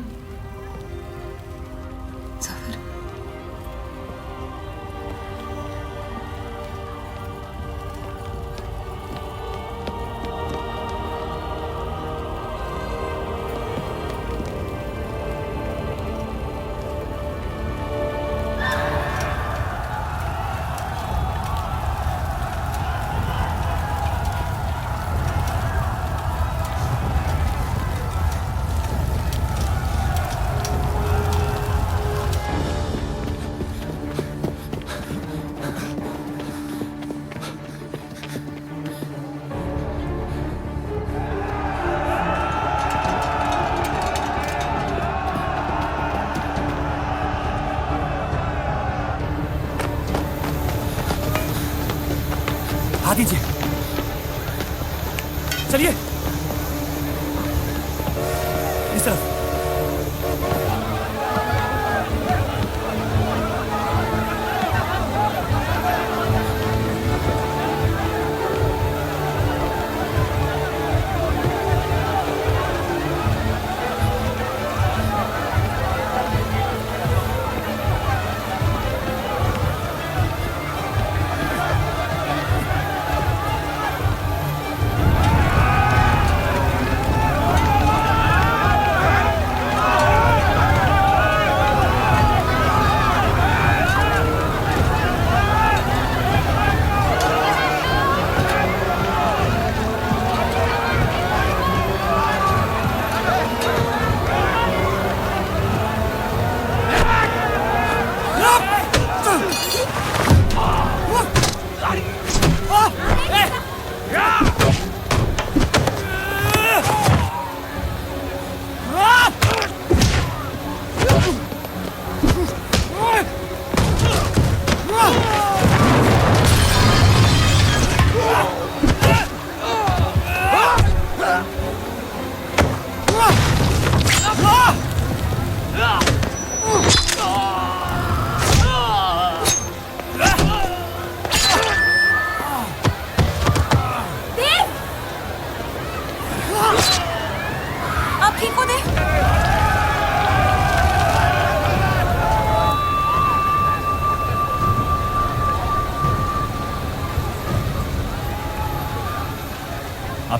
आ दीजिए, चलिए इस तरफ।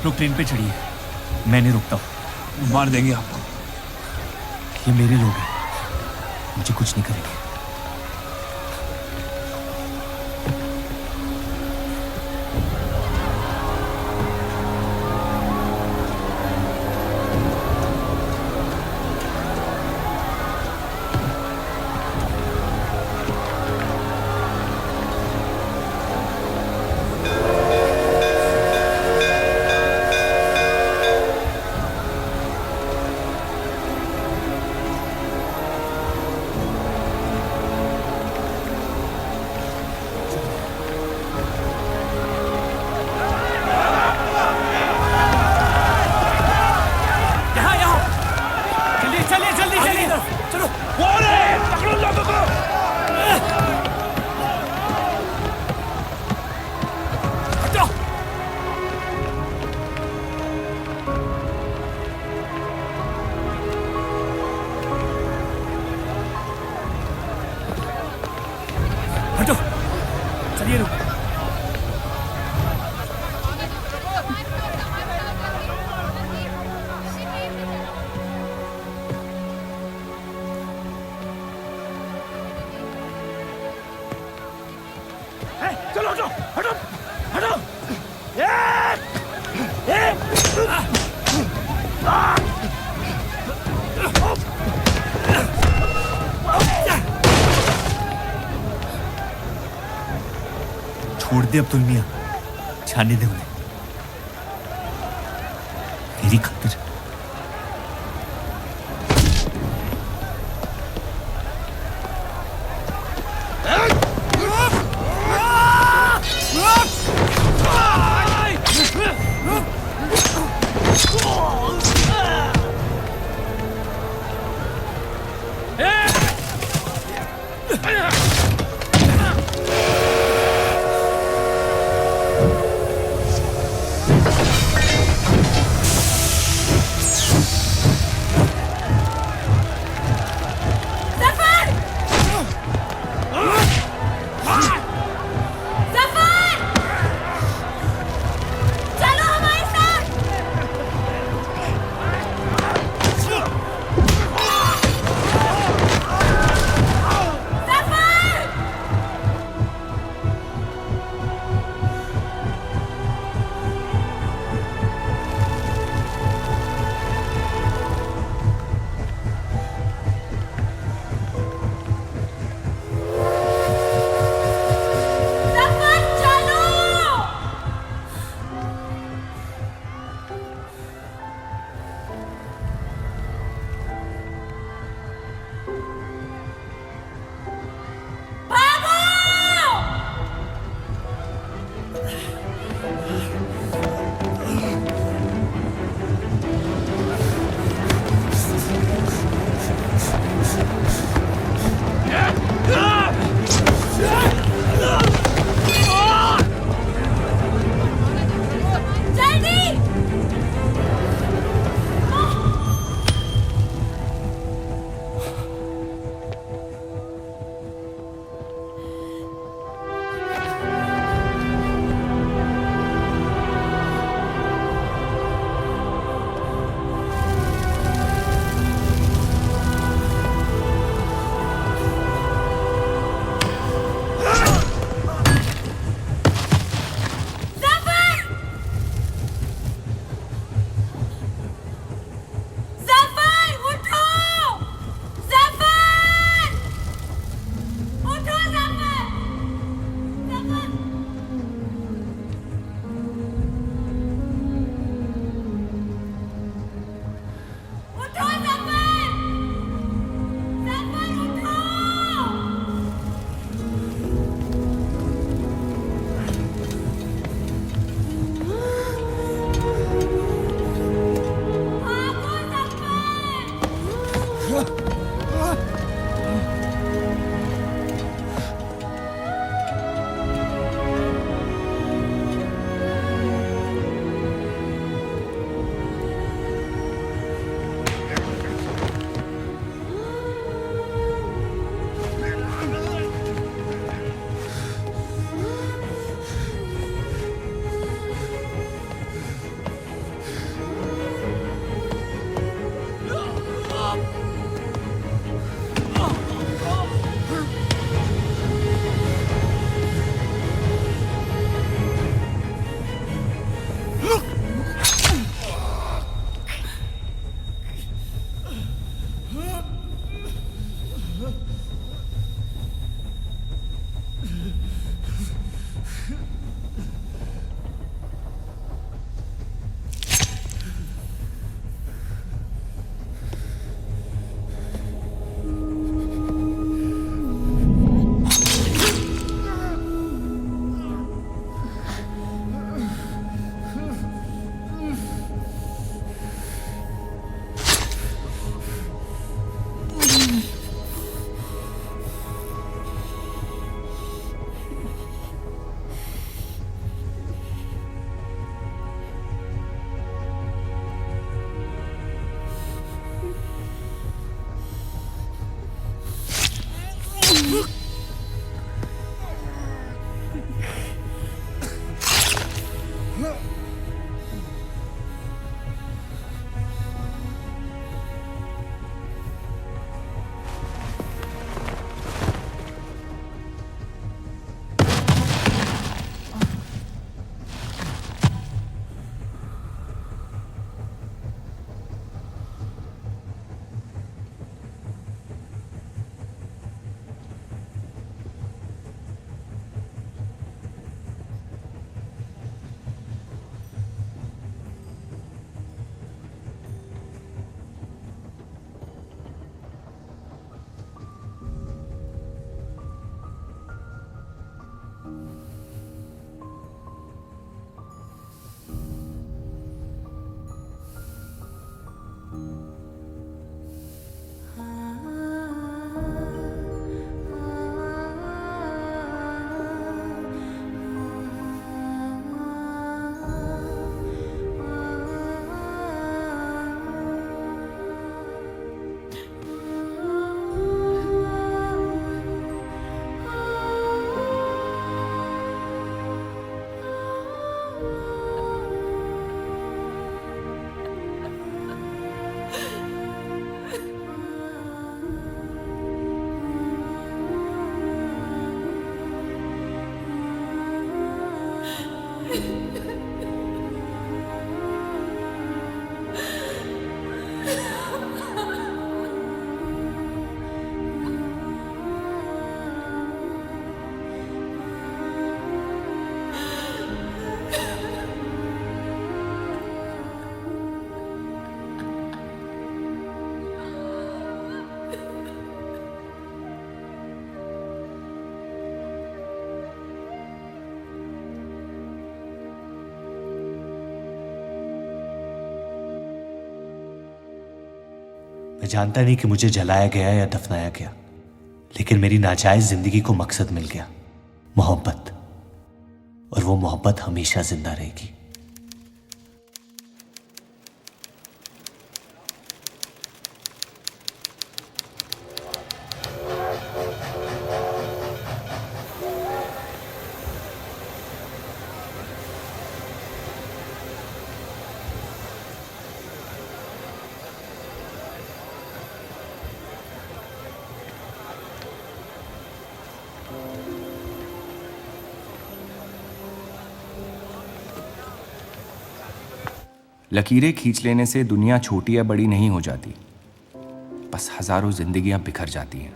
लोग ट्रेन पे चढ़िए, मैं नहीं रुकता हूँ। मार देंगे आपको। ये मेरे लोग हैं, मुझे कुछ नहीं करेंगे। चलो हटो हटो हटो। छोड़ दे अब्दुल मियां, छाने दे उन्हें मेरी खातिर। मैं जानता नहीं कि मुझे जलाया गया या दफनाया गया, लेकिन मेरी नाजायज जिंदगी को मकसद मिल गया, मोहब्बत। और वो मोहब्बत हमेशा जिंदा रहेगी। लकीरें खींच लेने से दुनिया छोटी या बड़ी नहीं हो जाती, बस हजारों जिंदगियां बिखर जाती हैं।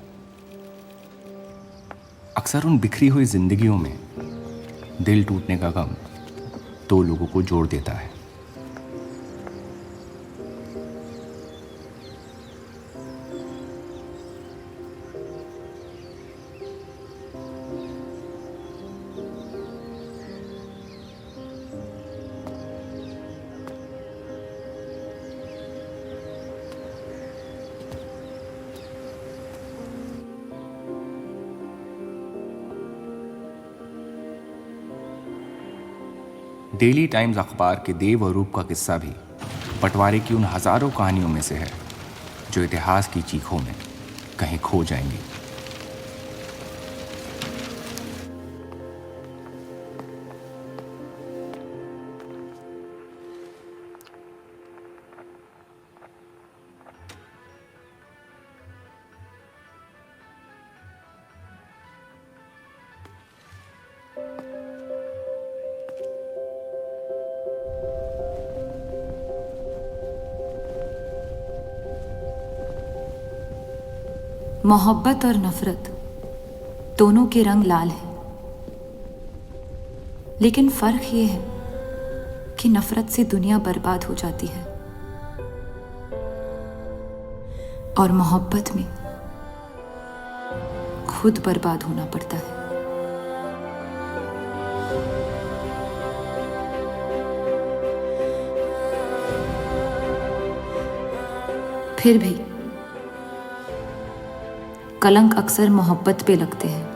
अक्सर उन बिखरी हुई जिंदगियों में दिल टूटने का गम दो लोगों को जोड़ देता है। डेली टाइम्स अखबार के देव और रूप का किस्सा भी बंटवारे की उन हजारों कहानियों में से है जो इतिहास की चीखों में कहीं खो जाएंगी। मोहब्बत और नफरत दोनों के रंग लाल हैं, लेकिन फर्क ये है कि नफरत से दुनिया बर्बाद हो जाती है और मोहब्बत में खुद बर्बाद होना पड़ता है। फिर भी कलंक अक्सर मोहब्बत पे लगते हैं।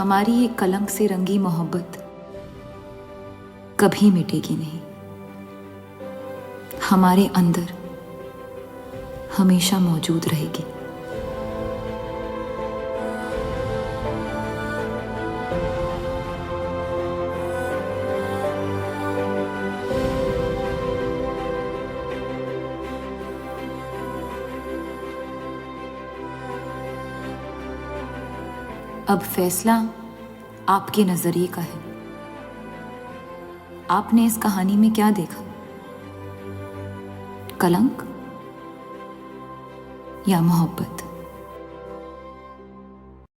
हमारी ये कलंक से रंगी मोहब्बत कभी मिटेगी नहीं, हमारे अंदर हमेशा मौजूद रहेगी। अब फैसला आपके नजरिए का है। आपने इस कहानी में क्या देखा? कलंक या मोहब्बत?